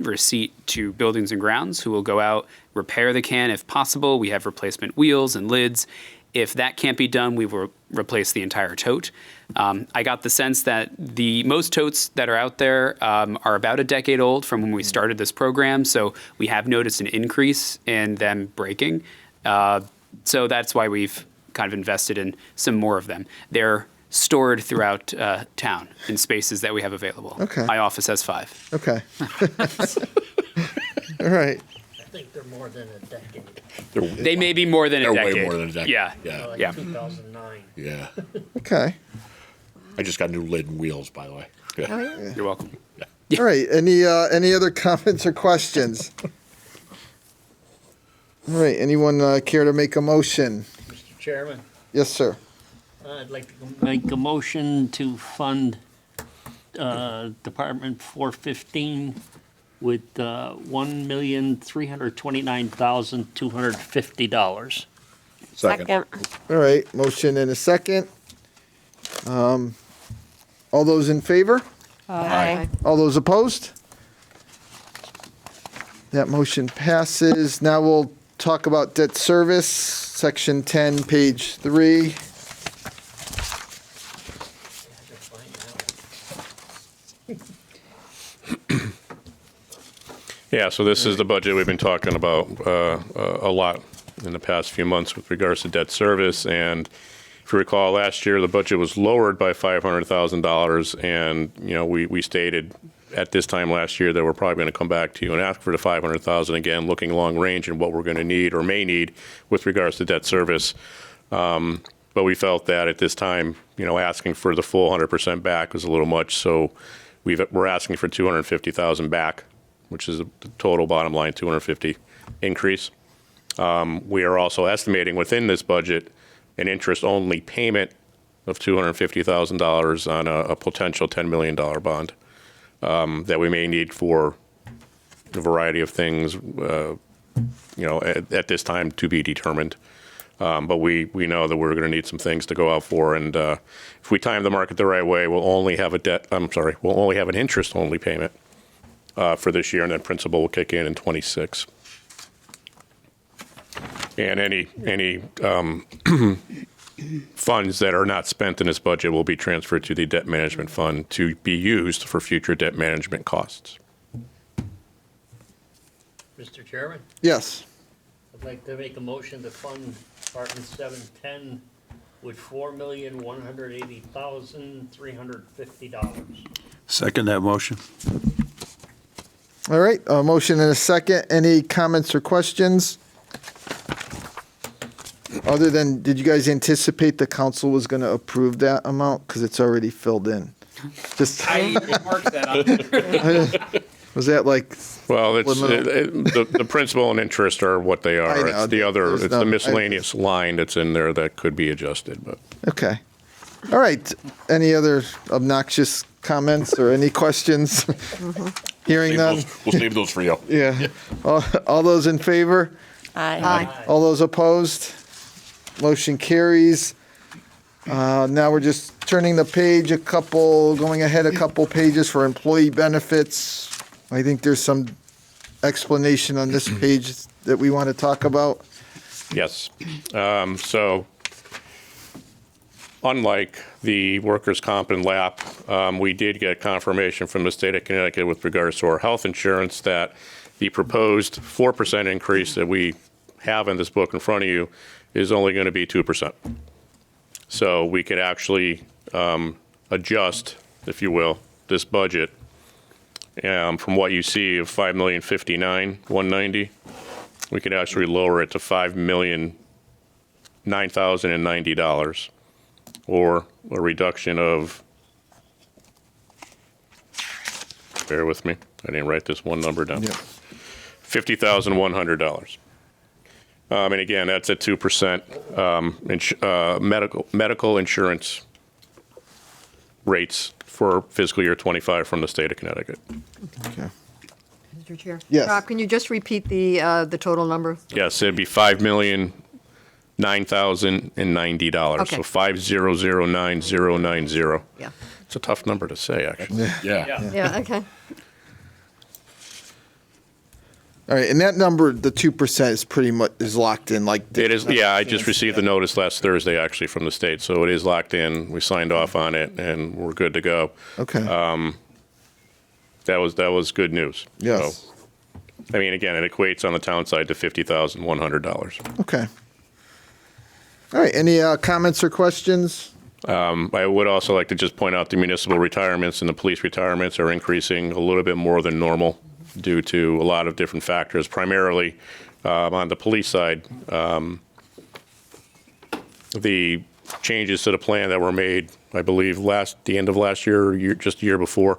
receipt to Buildings and Grounds, who will go out, repair the can if possible. We have replacement wheels and lids. If that can't be done, we will replace the entire tote. I got the sense that the most totes that are out there are about a decade old from when we started this program. So we have noticed an increase in them breaking. So that's why we've kind of invested in some more of them. They're stored throughout town in spaces that we have available. Okay. My office has 5. Okay. All right. I think they're more than a decade. They may be more than a They're decade. way more than a decade. Yeah. Yeah. Yeah. 2009. Yeah. Okay. I just got new lid and wheels, by the way. Yeah. You're welcome. All right. Any other comments or questions? All right. Anyone care to make a motion? Mr. Chairman, Yes, sir. I'd like to make a motion to fund Department 415 with $1,329,250. Second. All right. Motion and a second. All those in favor? Aye. All those opposed? That motion passes. Now we'll talk about debt service, section 10, page 3. Yeah, so this is the budget we've been talking about a lot in the past few months with regards to debt service. And if you recall, last year, the budget was lowered by $500,000. And, we stated at this time last year that we're probably going to come back to you and ask for the $500,000 again, looking long range and what we're going to need or may need with regards to debt service. But we felt that at this time, asking for the full 100% back was a little much. So we're asking for $250,000 back, which is the total bottom line, 250 increase. We are also estimating within this budget an interest-only payment of $250,000 on a potential $10 million bond that we may need for a variety of things, at this time to be determined. But we know that we're going to need some things to go out for, and if we time the market the right way, we'll only have an interest-only payment for this year, and then principal will kick in 26. And any funds that are not spent in this budget will be transferred to the debt management fund to be used for future debt management costs. Mr. Chairman, Yes. I'd like to make a motion to fund Department 710 with $4,180,350. Second that motion. All right, a motion and a second. Any comments or questions? Other than, did you guys anticipate the council was going to approve that amount? Because it's already filled in. Just, I marked that up. was that like, Well, it's, Liminal. the principal and interest are what they I are. know, It's the other, there's it's no- the miscellaneous line that's in there that could be adjusted, but. okay. All right, any other obnoxious comments or any questions? Hearing none? We'll save those for you. Yeah. All those in favor? Aye. All those opposed? Motion carries. Now we're just turning the page going ahead a couple pages for employee benefits. I think there's some explanation on this page that we want to talk about. Yes. So unlike the workers' comp and LAP, we did get confirmation from the state of Connecticut with regards to our health insurance that the proposed 4% increase that we have in this book in front of you is only going to be 2%. So we could actually adjust, if you will, this budget from what you see of $5,059,190. We could actually lower it to $5,009,090, or a reduction of, bear with me, I didn't write this one number down, Yep. $50,100. And again, that's at 2% medical insurance rates for fiscal year '25 from the state of Connecticut. Okay. Mr. Chair? Yes. Rob, can you just repeat the total number? Yes, it'd be $5,009,090. Okay. So 5009090. Yeah. It's a tough number to say, actually. Yeah. Yeah, okay. All right, and that number, the 2% is pretty much, is locked in like. It is, yeah, I just received the notice last Thursday, actually, from the state, so it is locked in. We signed off on it, and we're good to go. Okay, That was good news. yes, So, I mean, again, it equates on the town side to $50,100. okay. All right, any comments or questions? I would also like to just point out the municipal retirements and the police retirements are increasing a little bit more than normal due to a lot of different factors, primarily on the police side. The changes to the plan that were made, I believe, the end of last year, or just a year before,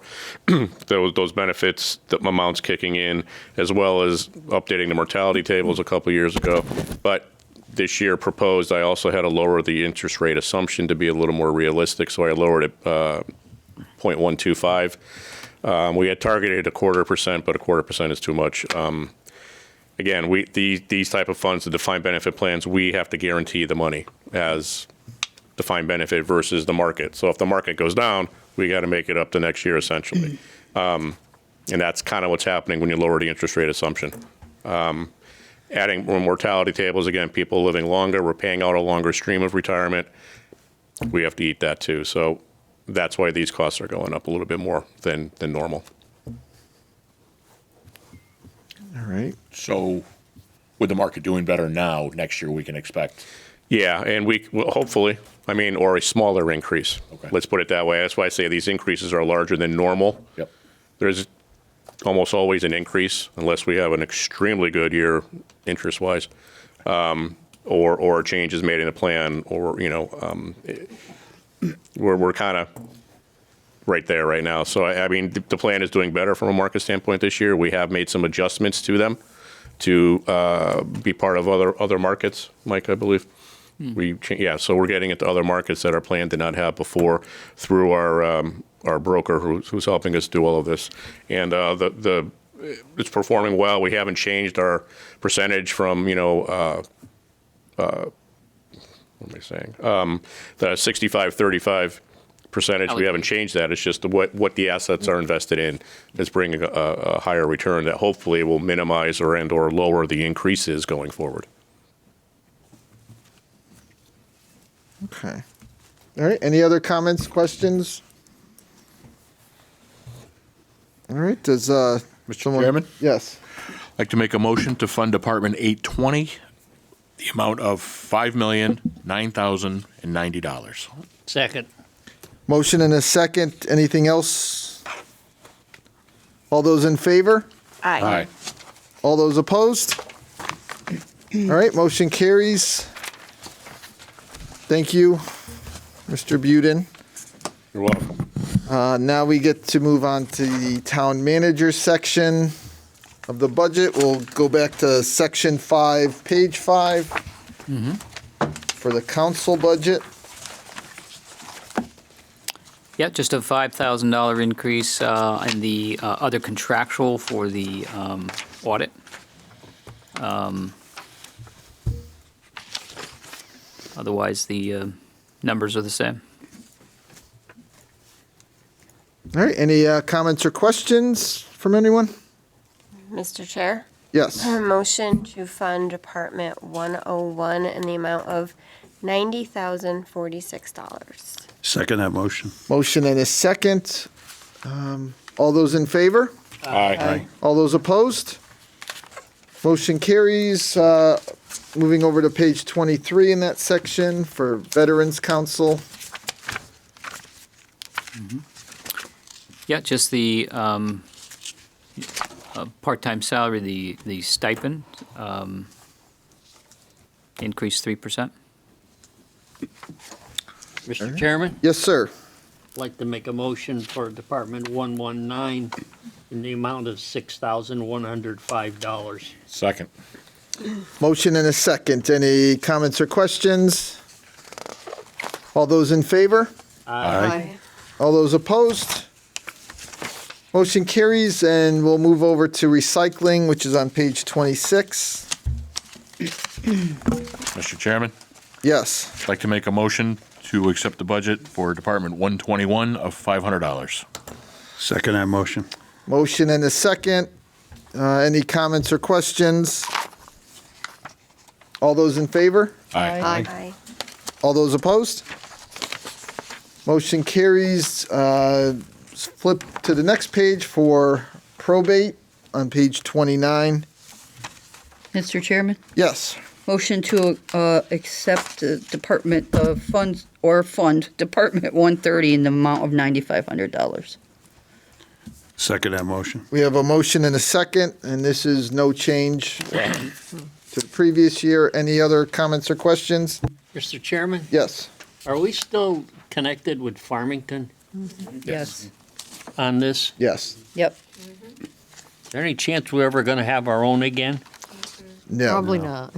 those benefits, the amounts kicking in, as well as updating the mortality tables a couple of years ago. But this year proposed, I also had to lower the interest rate assumption to be a little more realistic, so I lowered it 0.125. We had targeted 0.25%, but 0.25% is too much. Again, these type of funds, the defined benefit plans, we have to guarantee the money as defined benefit versus the market. So if the market goes down, we got to make it up the next year, essentially. And that's kind of what's happening when you lower the interest rate assumption. Adding more mortality tables, again, people living longer, we're paying out a longer stream of retirement. We have to eat that too. So that's why these costs are going up a little bit more than normal. All right, So with the market doing better now, next year we can expect. Yeah, and we will hopefully, or a smaller increase. Okay. Let's put it that way. That's why I say these increases are larger than normal. Yep. There's almost always an increase unless we have an extremely good year interest-wise, or changes made in the plan, or, we're kind of right there right now. So, I mean, the plan is doing better from a market standpoint this year. We have made some adjustments to them to be part of other markets, Mike, I believe. So we're getting into other markets that our plan did not have before through our broker who's helping us do all of this. And it's performing well. We haven't changed our percentage from, what am I saying? The 65-35 percentage. We haven't changed that. It's just what the assets are invested in is bringing a higher return that hopefully will minimize or lower the increases going forward. Okay. All right, any other comments, questions? All right, does, Mr. Chairman? Yes. I'd like to make a motion to fund Department 820, the amount of $5,009,090. Second. Motion and a second. Anything else? All those in favor? Aye. All those opposed? All right, motion carries. Thank you, Mr. Budin. You're welcome. Now we get to move on to the town manager section of the budget. We'll go back to section 5, page 5 for the council budget. Yeah, just a $5,000 increase in the other contractual for the audit. Otherwise, the numbers are the same. All right, any comments or questions from anyone? Mr. Chair, Yes. motion to fund Department 101 in the amount of $90,046. Second that motion. Motion and a second. All those in favor? Aye. All those opposed? Motion carries. Moving over to page 23 in that section for Veterans Council. Yeah, just the part-time salary, the stipend, increased 3%. Mr. Chairman, Yes, sir. I'd like to make a motion for Department 119 in the amount of $6,105. Second. Motion and a second. Any comments or questions? All those in favor? Aye. All those opposed? Motion carries, and we'll move over to recycling, which is on page 26. Mr. Chairman, Yes. I'd like to make a motion to accept the budget for Department 121 of $500. Second that motion. Motion and a second. Any comments or questions? All those in favor? Aye. All those opposed? Motion carries. Flip to the next page for probate on page 29. Mr. Chairman, Yes. motion to accept the Department of Funds or fund Department 130 in the amount of $9,500. Second that motion. We have a motion and a second, and this is no change to the previous year. Any other comments or questions? Mr. Chairman, Yes. are we still connected with Farmington Yes. on this? Yes. Yep. Is there any chance we're ever going to have our own again? No. Probably not.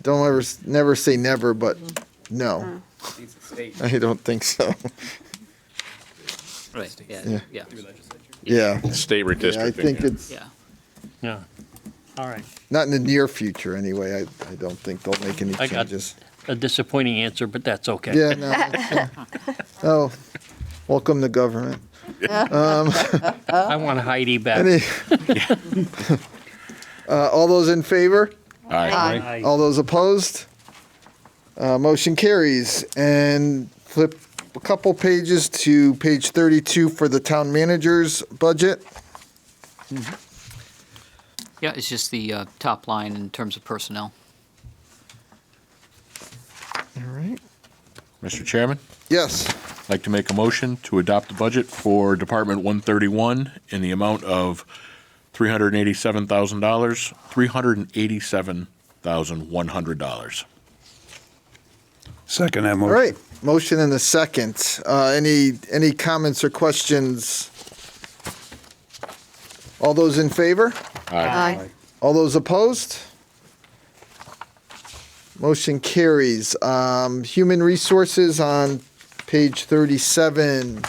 Don't ever, never say never, but no. I don't think so. Right, Yeah. yeah, yeah, Yeah. State Yeah, I redistricting. think it's yeah. Yeah. All right. not in the near future anyway. I don't think they'll make any I got changes. a disappointing answer, but that's okay. Yeah, no. Oh, welcome to government. I want Heidi back. Any, all those in favor? Aye. All those opposed? Motion carries. And flip a couple pages to page 32 for the town manager's budget. Yeah, it's just the top line in terms of personnel. All right. Mr. Chairman, Yes. I'd like to make a motion to adopt the budget for Department 131 in the amount of $387,000, $387,100. Second that All motion. right. Motion and a second. Any comments or questions? All those in favor? Aye. All those opposed? Motion carries. Human Resources on page 37.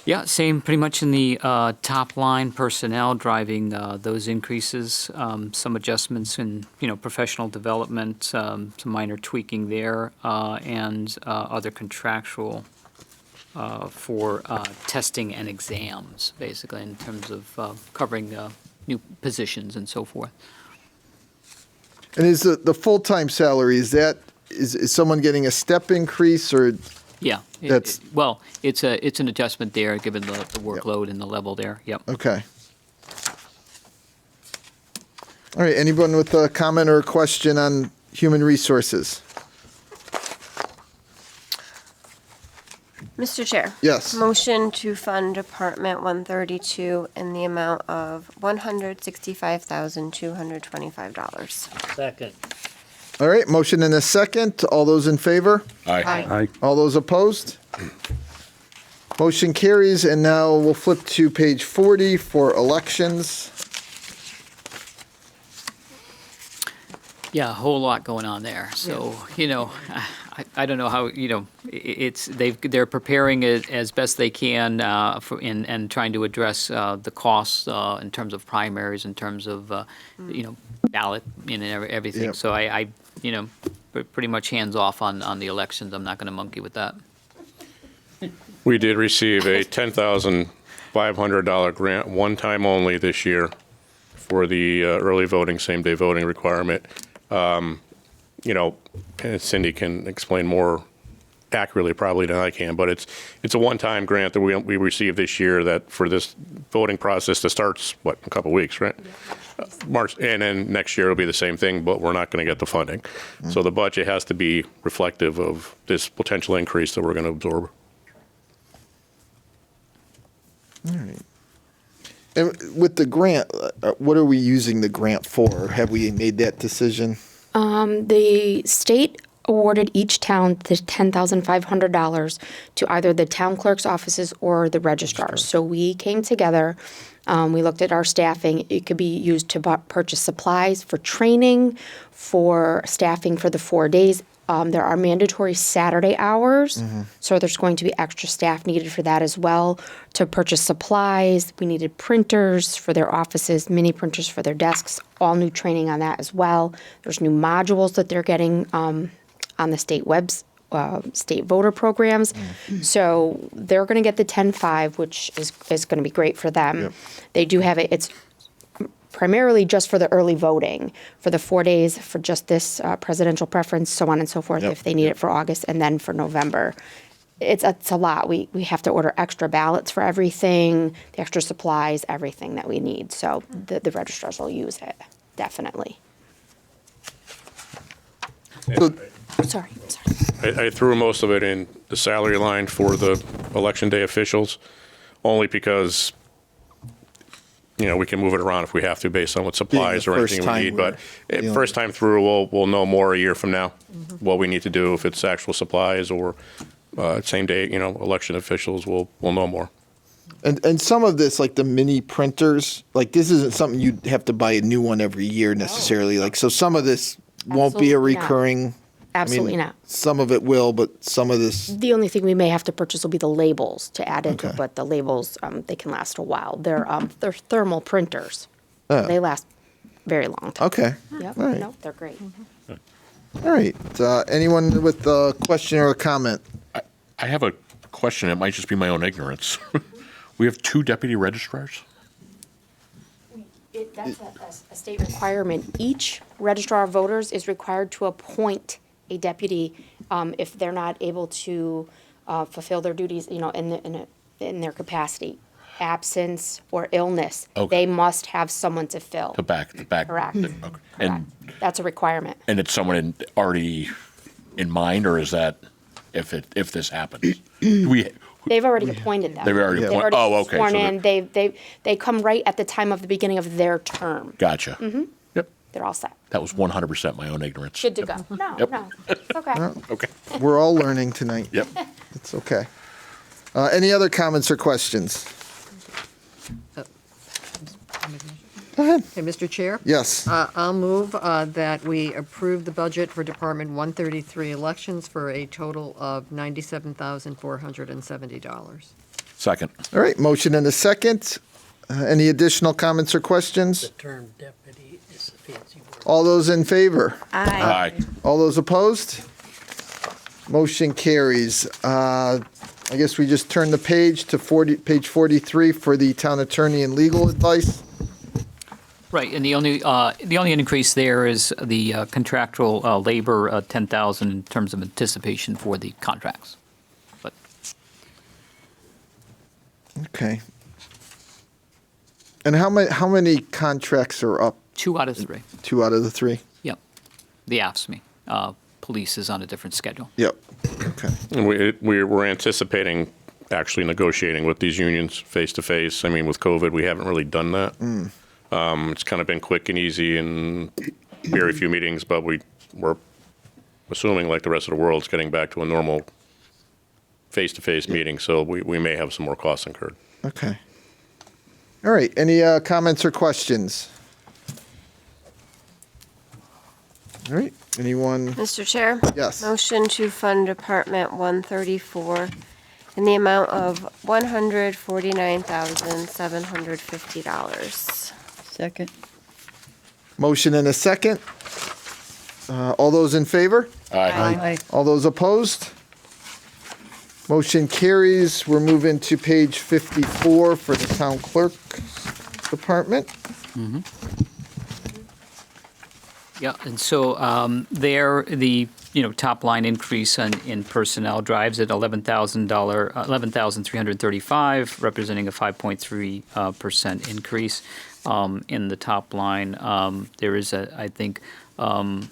Yeah, same, pretty much in the top line, personnel driving those increases. Some adjustments in, professional development, some minor tweaking there, and other contractual for testing and exams, basically, in terms of covering new positions and so forth. And is the full-time salary, is someone getting a step increase or? Yeah. That's- Well, it's an adjustment there, given the workload and the level there. Yep. Okay. All right, anyone with a comment or a question on human resources? Mr. Chair. Yes. Motion to fund Department 132 in the amount of $165,225. Second. All right, motion and a second. All those in favor? Aye. Aye. All those opposed? Motion carries, and now we'll flip to page 40 for elections. Yeah, a whole lot going on there. So, I don't know how, they're preparing it as best they can and trying to address the costs in terms of primaries, in terms of, ballot and everything. Yep. So I pretty much hands off on the elections. I'm not going to monkey with that. We did receive a $10,500 grant, one time only this year, for the early voting, same-day voting requirement. And Cindy can explain more accurately probably than I can, but it's a one-time grant that we received this year that for this voting process that starts, a couple weeks, right? March, and then next year it'll be the same thing, but we're not going to get the funding. So the budget has to be reflective of this potential increase that we're going to absorb. All right. And with the grant, what are we using the grant for? Have we made that decision? The state awarded each town the $10,500 to either the town clerk's offices or the registrars. So we came together, we looked at our staffing. It could be used to purchase supplies for training, for staffing for the 4 days. There are mandatory Saturday hours, so there's going to be extra staff needed for that as well. To purchase supplies, we needed printers for their offices, mini printers for their desks, all new training on that as well. There's new modules that they're getting on the state state voter programs. So they're going to get the 10.5, which is going to be great for them. Yep. They do have it. It's primarily just for the early voting, for the 4 days, for just this presidential preference, so on and so forth, Yep. if they need it for August, and then for November. It's a lot. We have to order extra ballots for everything, the extra supplies, everything that we need. So the registrars will use it, definitely. Sorry. I threw most of it in the salary line for the election day officials, only because, we can move it around if we have to based on what supplies Being or the anything first we need. time But we're- first time through, we'll know more a year from now, what we need to do, if it's actual supplies or same day, election officials, we'll know more. And some of this, like the mini printers, like this isn't something you'd have to buy a new one every year necessarily. Like, so some of this won't be a Absolutely not. recurring. Absolutely not. Some of it will, but some of this, The only thing we may have to purchase will be the labels to add into, Okay. but the labels, they can last a while. They're thermal printers. Oh. They last very long time. okay. Yep, All right. no, they're great. All right. Anyone with a question or a comment? I have a question. It might just be my own ignorance. We have 2 deputy registrars? That's a state requirement. Each registrar of voters is required to appoint a deputy if they're not able to fulfill their duties, in their capacity, absence or illness. Okay. They must have someone to fill. To back. Correct. Okay. And That's a requirement. it's someone already in mind, or is that if this happens? They've already appointed them. They've already appointed- oh, okay, Sworn so in. They come right at the time of the beginning of their term. Gotcha. Yep. They're all set. That was 100% my own ignorance. Good to go. No, Yep. no, it's okay. Okay. We're all learning tonight. Yep. It's okay. Any other comments or questions? Go ahead. Okay, Mr. Chair? Yes. I'll move that we approve the budget for Department 133 elections for a total of $97,470. Second. All right. Motion and a second. Any additional comments or questions? The term deputy is a fancy word. All those in favor? Aye. All those opposed? Motion carries. I guess we just turn the page to page 43 for the town attorney and legal advice. Right, and the only increase there is the contractual labor, 10,000 in terms of anticipation for the contracts. But Okay. And how many contracts are up? 2 out of 3. 2 out of the 3? Yep. The AFSCME. Police is on a different schedule. Yep. Okay. And we're anticipating actually negotiating with these unions face to face. I mean, with COVID, we haven't really done that. It's kind of been quick and easy and very few meetings, but we're assuming, like the rest of the world, it's getting back to a normal face-to-face meeting, so we may have some more costs incurred. Okay. All right. Any comments or questions? All right. Anyone? Mr. Chair? Yes. Motion to fund Department 134 in the amount of $149,750. Second. Motion and a second. All those in favor? Aye. All those opposed? Motion carries. We're moving to page 54 for the town clerk department. Yeah, and so there, the top line increase in personnel drives at $11,335, representing a 5.3% increase in the top line. There is I think an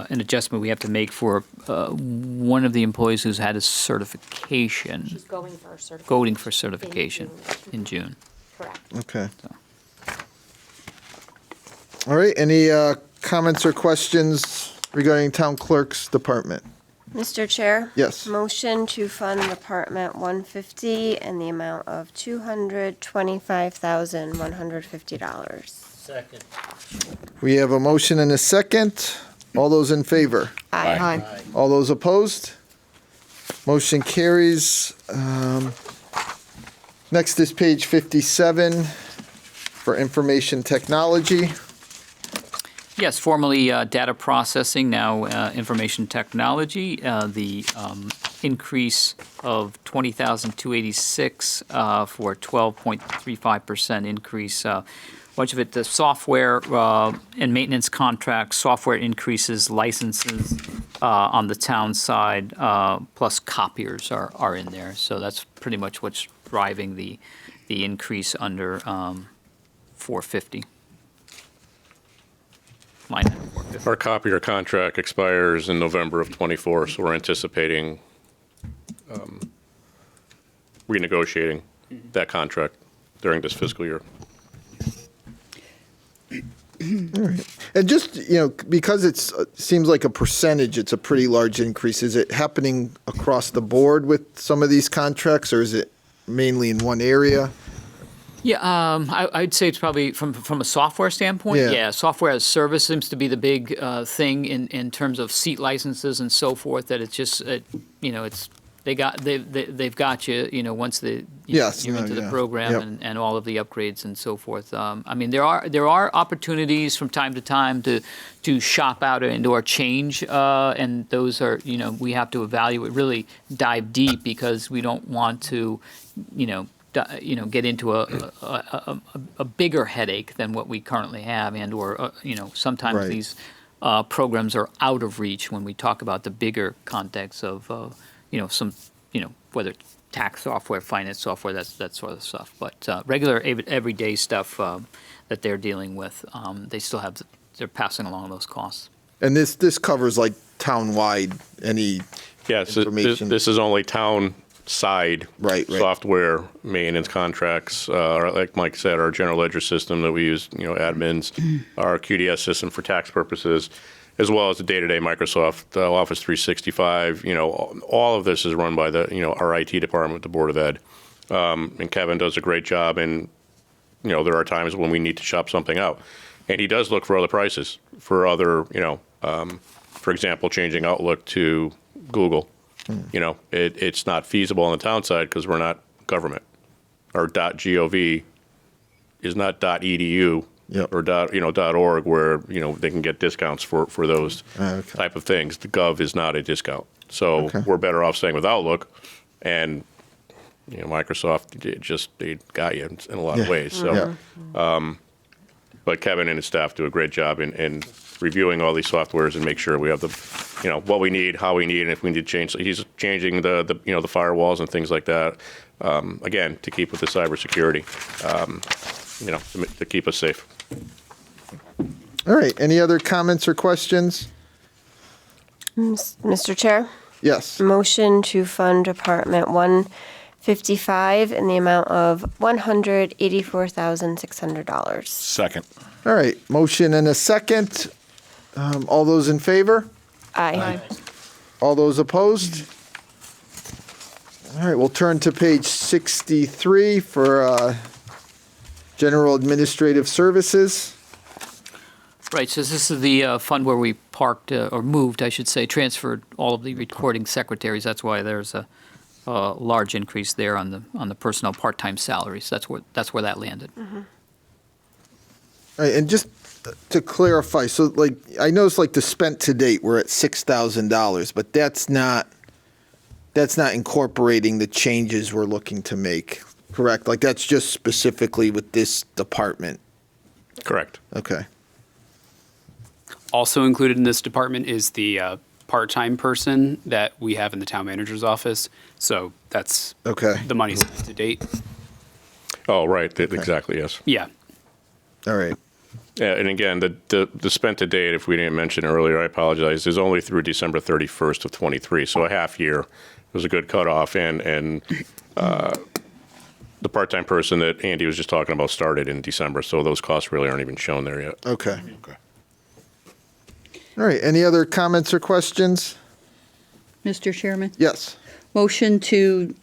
adjustment we have to make for one of the employees who's had a certification. She's going for certification. Going for certification in June. Correct. Okay. All right. Any comments or questions regarding town clerk's department? Mr. Chair? Yes. Motion to fund Department 150 in the amount of $225,150. Second. We have a motion and a second. All those in favor? Aye. All those opposed? Motion carries. Next is page 57 for information technology. Yes, formerly data processing, now information technology. The increase of $20,286 for 12.35% increase. Much of it, the software and maintenance contracts, software increases, licenses on the town side, plus copiers are in there. So that's pretty much what's driving the increase under 450. Line item 450. Our copier contract expires in November of '24, so we're anticipating renegotiating that contract during this fiscal year. All right. And just, because it seems like a percentage, it's a pretty large increase. Is it happening across the board with some of these contracts, or is it mainly in one area? Yeah, I'd say it's probably from a software standpoint. Yeah. Yeah, software as service seems to be the big thing in terms of seat licenses and so forth. That it's just they've got you. Once Yes, you're into the yeah. program Yep. and all of the upgrades and so forth. I mean, there are opportunities from time to time to shop out or change, and those are we have to evaluate, really dive deep, because we don't want to get into a bigger headache than what we currently have, or sometimes Right. these programs are out of reach when we talk about the bigger context of some whether it's tax software, finance software, that sort of stuff. But regular everyday stuff that they're dealing with, they're passing along those costs. And this covers like town-wide, any Yes, information? this is only town side Right. software maintenance contracts. Like Mike said, our general ledger system that we use, admins, our QDS system for tax purposes, as well as the day-to-day Microsoft Office 365. All of this is run by our IT department, the Board of Ed. And Kevin does a great job. And there are times when we need to shop something out, and he does look for other prices for other, for example, changing Outlook to Google. It's not feasible on the town side because we're not government. Our .gov is not .edu Yep. or .org, where they can get discounts for those Okay. type of things. The gov is not a discount, so Okay. we're better off staying with Outlook, and Microsoft they got you in a lot of ways. So. Yeah. But Kevin and his staff do a great job in reviewing all these softwares and make sure we have what we need, how we need, and if we need to change. He's changing the firewalls and things like that. Again, to keep with the cybersecurity, to keep us safe. All right, any other comments or questions? Mr. Chair, Yes. motion to fund Department 155 in the amount of $184,600. Second. All right, motion and a second. All those in favor? Aye. All those opposed? All right, we'll turn to page 63 for General Administrative Services. Right, so this is the fund where we parked, or moved, I should say, transferred all of the recording secretaries. That's why there's a large increase there on the personnel part-time salaries. That's where that landed. All right, and just to clarify, so like, I noticed like the spent to date, we're at $6,000, but that's not incorporating the changes we're looking to make, correct? Like, that's just specifically with this department? Correct. Okay. Also included in this department is the part-time person that we have in the town manager's office. So that's the money spent to date. Oh, right. Exactly. Yes. Yeah. All right. Yeah, and again, the spent to date, if we didn't mention earlier, I apologize, is only through December 31st of 23. So a half year was a good cutoff, and the part-time person that Andy was just talking about started in December. So those costs really aren't even shown there yet. Okay. All right, any other comments or questions? Mr. Chairman? Yes. Motion to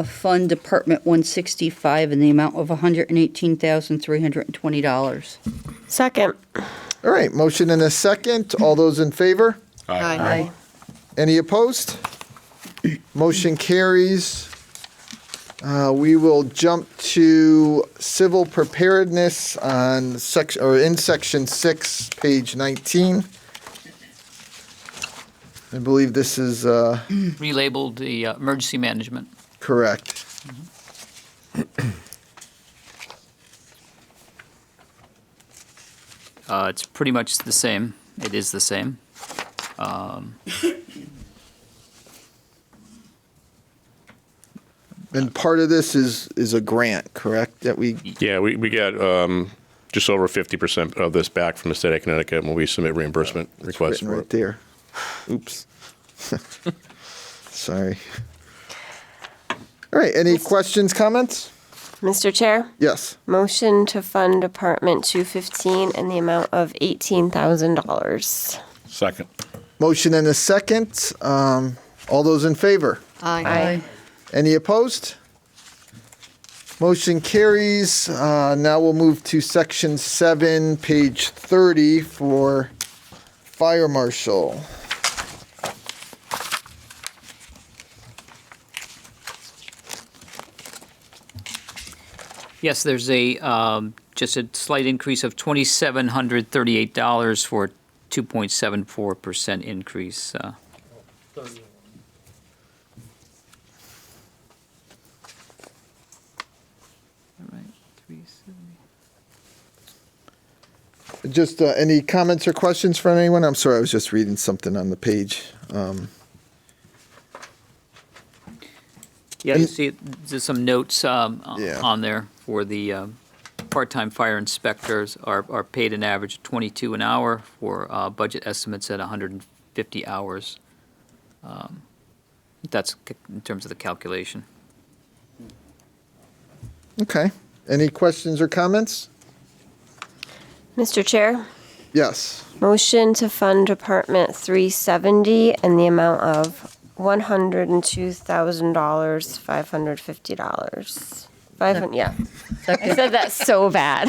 fund Department 165 in the amount of $118,320. Second. All right, motion and a second. All those in favor? Aye. Any opposed? Motion carries. We will jump to civil preparedness in section 6, page 19. I believe this is Relabeled the emergency management. correct. It's pretty much the same. It is the same. And part of this is a grant, correct? That we Yeah, we got just over 50% of this back from the state of Connecticut when we submit reimbursement requests written for right it. there. Oops. Sorry. All right, any questions, comments? Mr. Chair, Yes. motion to fund Department 215 in the amount of $18,000. Second. Motion and a second. All those in favor? Aye. Any opposed? Motion carries. Now we'll move to section 7, page 30 for fire marshal. Yes, there's just a slight increase of $2,738 for 2.74% increase. Just any comments or questions from anyone? I'm sorry, I was just reading something on the page. Yeah, you see, there's some notes on there for the part-time fire inspectors are paid an average of 22 an hour for budget estimates at 150 hours. That's in terms of the calculation. Okay. Any questions or comments? Mr. Chair, Yes. motion to fund Department 370 in the amount of $102,000, $550. Yeah. I said that so bad.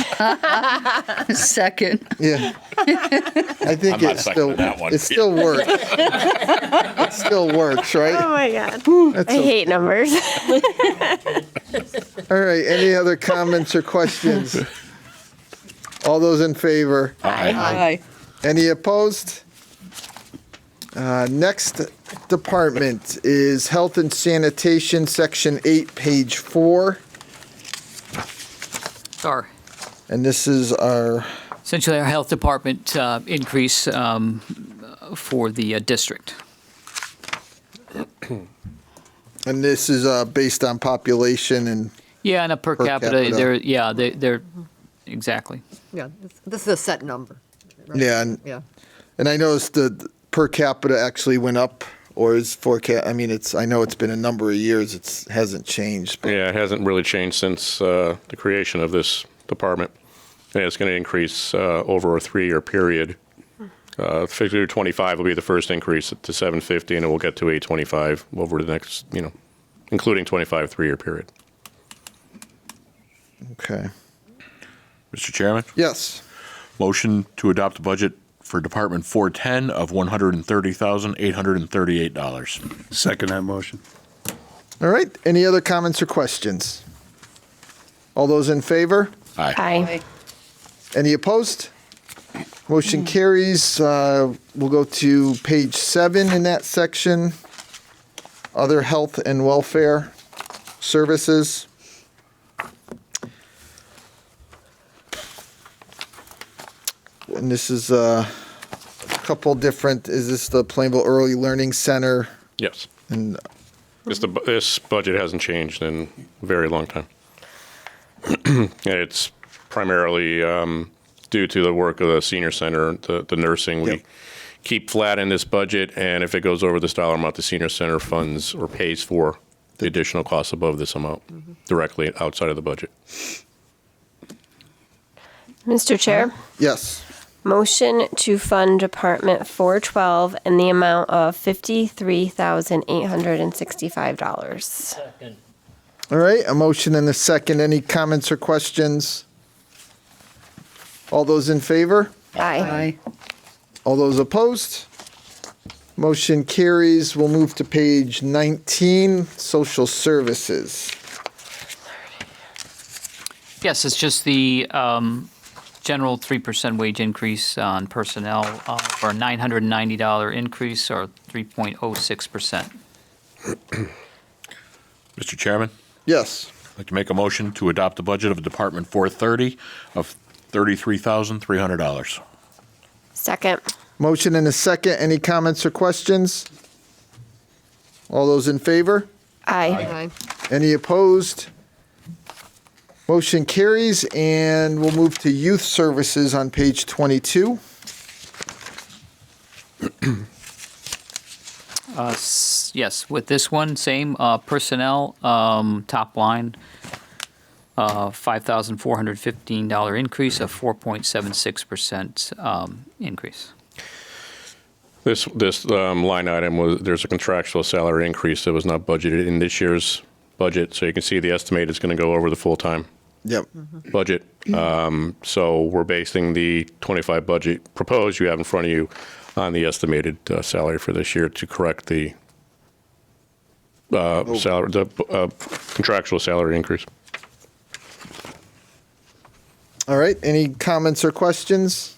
Second. Yeah. I think I'm not seconding that one. it still works. It still works, right? Oh my God. That's I hate numbers. All right, any other comments or questions? All those in favor? Aye. Any opposed? Next department is Health and Sanitation, Section 8, page 4. Sorry. And this is our Essentially, our health department increase for the district. And this is based on population and, Yeah, and a per capita, capita. they're exactly. Yeah, this is a set number. right? yeah, and, Yeah. and I noticed the per capita actually went up, or is forecast, I mean, I know it's been a number of years, hasn't changed. But Yeah, it hasn't really changed since the creation of this department. And it's going to increase over a 3-year period. Fiscal year 25 will be the first increase to 750, and it will get to 825 over the next, including 25 3-year period. Okay. Mr. Chairman, Yes. motion to adopt the budget for Department 410 of $130,838. Second that motion. All right. Any other comments or questions? All those in favor? Aye. Aye. Any opposed? Motion carries. We'll go to page 7 in that section. Other health and welfare services. And this is a couple different, is this the Plainville Early Learning Center? Yes. And This budget hasn't changed in a very long time. And it's primarily due to the work of the senior center, the nursing. We keep flat in this budget, and if it goes over this dollar amount, the senior center funds or pays for the additional costs above this amount directly outside of the budget. Mr. Chair, yes. motion to fund Department 412 in the amount of $53,865. Second. All right, a motion and a second. Any comments or questions? All those in favor? Aye. All those opposed? Motion carries. We'll move to page 19, social services. Yes, it's just the general 3% wage increase on personnel for a $990 increase, or 3.06%. Mr. Chairman, Yes. I'd like to make a motion to adopt the budget of Department 430 of $33,300. Second. Motion and a second. Any comments or questions? All those in favor? Aye. Any opposed? Motion carries, and we'll move to youth services on page 22. Yes, with this one, same personnel, top line, $5,415 increase, a 4.76% increase. This line item there's a contractual salary increase that was not budgeted in this year's budget, so you can see the estimate is going to go over the full-time Yep. budget. So we're basing the 25 budget proposed you have in front of you on the estimated salary for this year to correct the contractual salary increase. All right. Any comments or questions?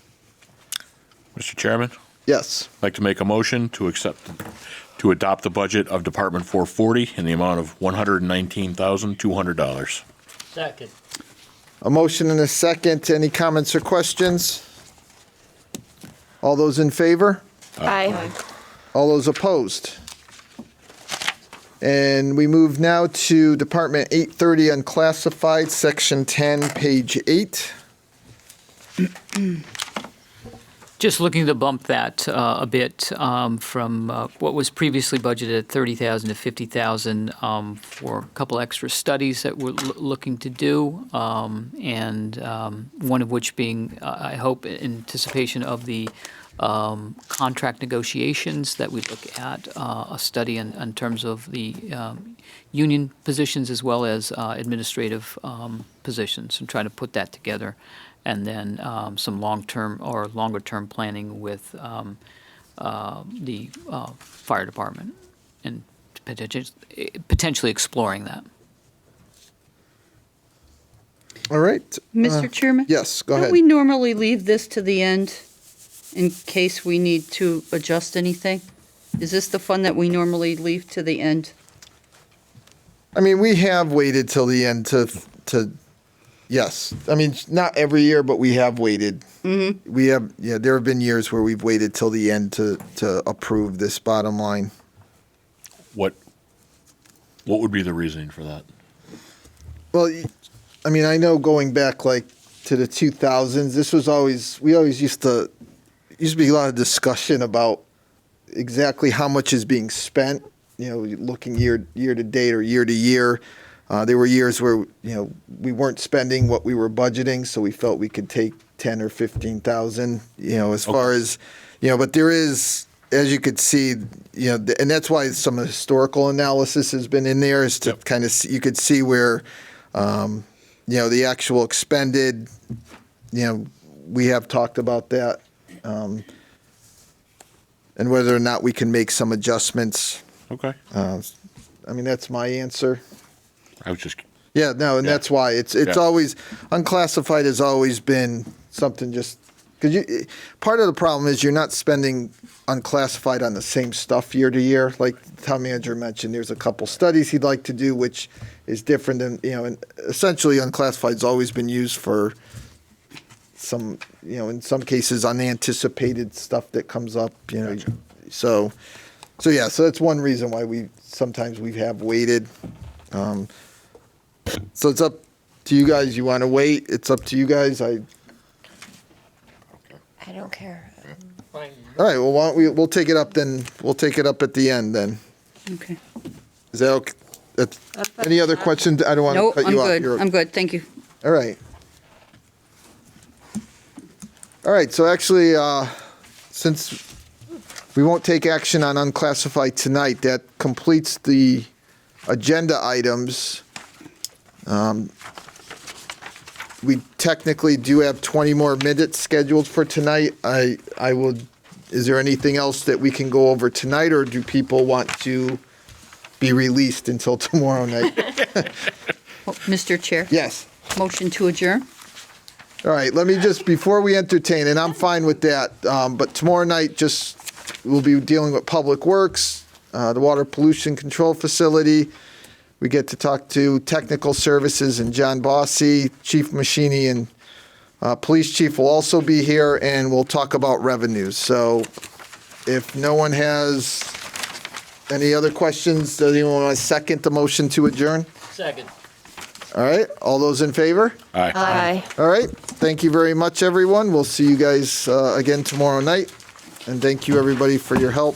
Mr. Chairman, Yes. I'd like to make a motion to adopt the budget of Department 440 in the amount of $119,200. Second. A motion and a second. Any comments or questions? All those in favor? Aye. All those opposed? And we move now to Department 830 Unclassified, Section 10, page 8. Just looking to bump that a bit from what was previously budgeted at $30,000 to $50,000 for a couple extra studies that we're looking to do, and one of which being, I hope, in anticipation of the contract negotiations, that we look at a study in terms of the union positions as well as administrative positions, and try to put that together. And then some long-term or longer-term planning with the fire department, and potentially exploring that. All right. Mr. Chairman? Yes, go Don't ahead. we normally leave this to the end in case we need to adjust anything? Is this the fund that we normally leave to the end? I mean, we have waited till the end to Yes. I mean, not every year, but we have waited. We have, there have been years where we've waited till the end to approve this bottom line. What would be the reasoning for that? Well, I mean, I know going back like to the 2000s, this was always, we always used to be a lot of discussion about exactly how much is being spent, looking year to date or year to year. There were years where, we weren't spending what we were budgeting, so we felt we could take 10 or 15,000, as far as, but there is, as you could see, and that's why some of the historical analysis has been in there, is to kind of, you could see where, the actual expended, we have talked about that, and whether or not we can make some adjustments. Okay. I mean, that's my answer. I was just. Yeah, no, and that's why it's always, unclassified has always been something just, because part of the problem is you're not spending unclassified on the same stuff year to year. Like the town manager mentioned, there's a couple studies he'd like to do, which is different than, and essentially unclassified's always been used for some, in some cases unanticipated stuff that comes up, So that's one reason why we have waited. So it's up to you guys. You want to wait? It's up to you guys. I don't care. All right. Well, why don't we'll take it up then. We'll take it up at the end then. Okay. Is that okay? Any other questions? I don't want No, to cut I'm you off. good. I'm good. Thank you. All right. All right. So actually, since we won't take action on unclassified tonight, that completes the agenda items. We technically do have 20 more minutes scheduled for tonight. I will. Is there anything else that we can go over tonight, or do people want to be released until tomorrow night? Mr. Chair? Yes. Motion to adjourn? All right, let me just, before we entertain, and I'm fine with that, but tomorrow night, we'll be dealing with Public Works, the Water Pollution Control Facility. We get to talk to Technical Services and John Bossy, Chief Machini, and Police Chief will also be here, and we'll talk about revenues. So if no one has any other questions, does anyone want to second the motion to adjourn? Second. All right, all those in favor? Aye. Aye. All right, thank you very much, everyone. We'll see you guys again tomorrow night, and thank you, everybody, for your help.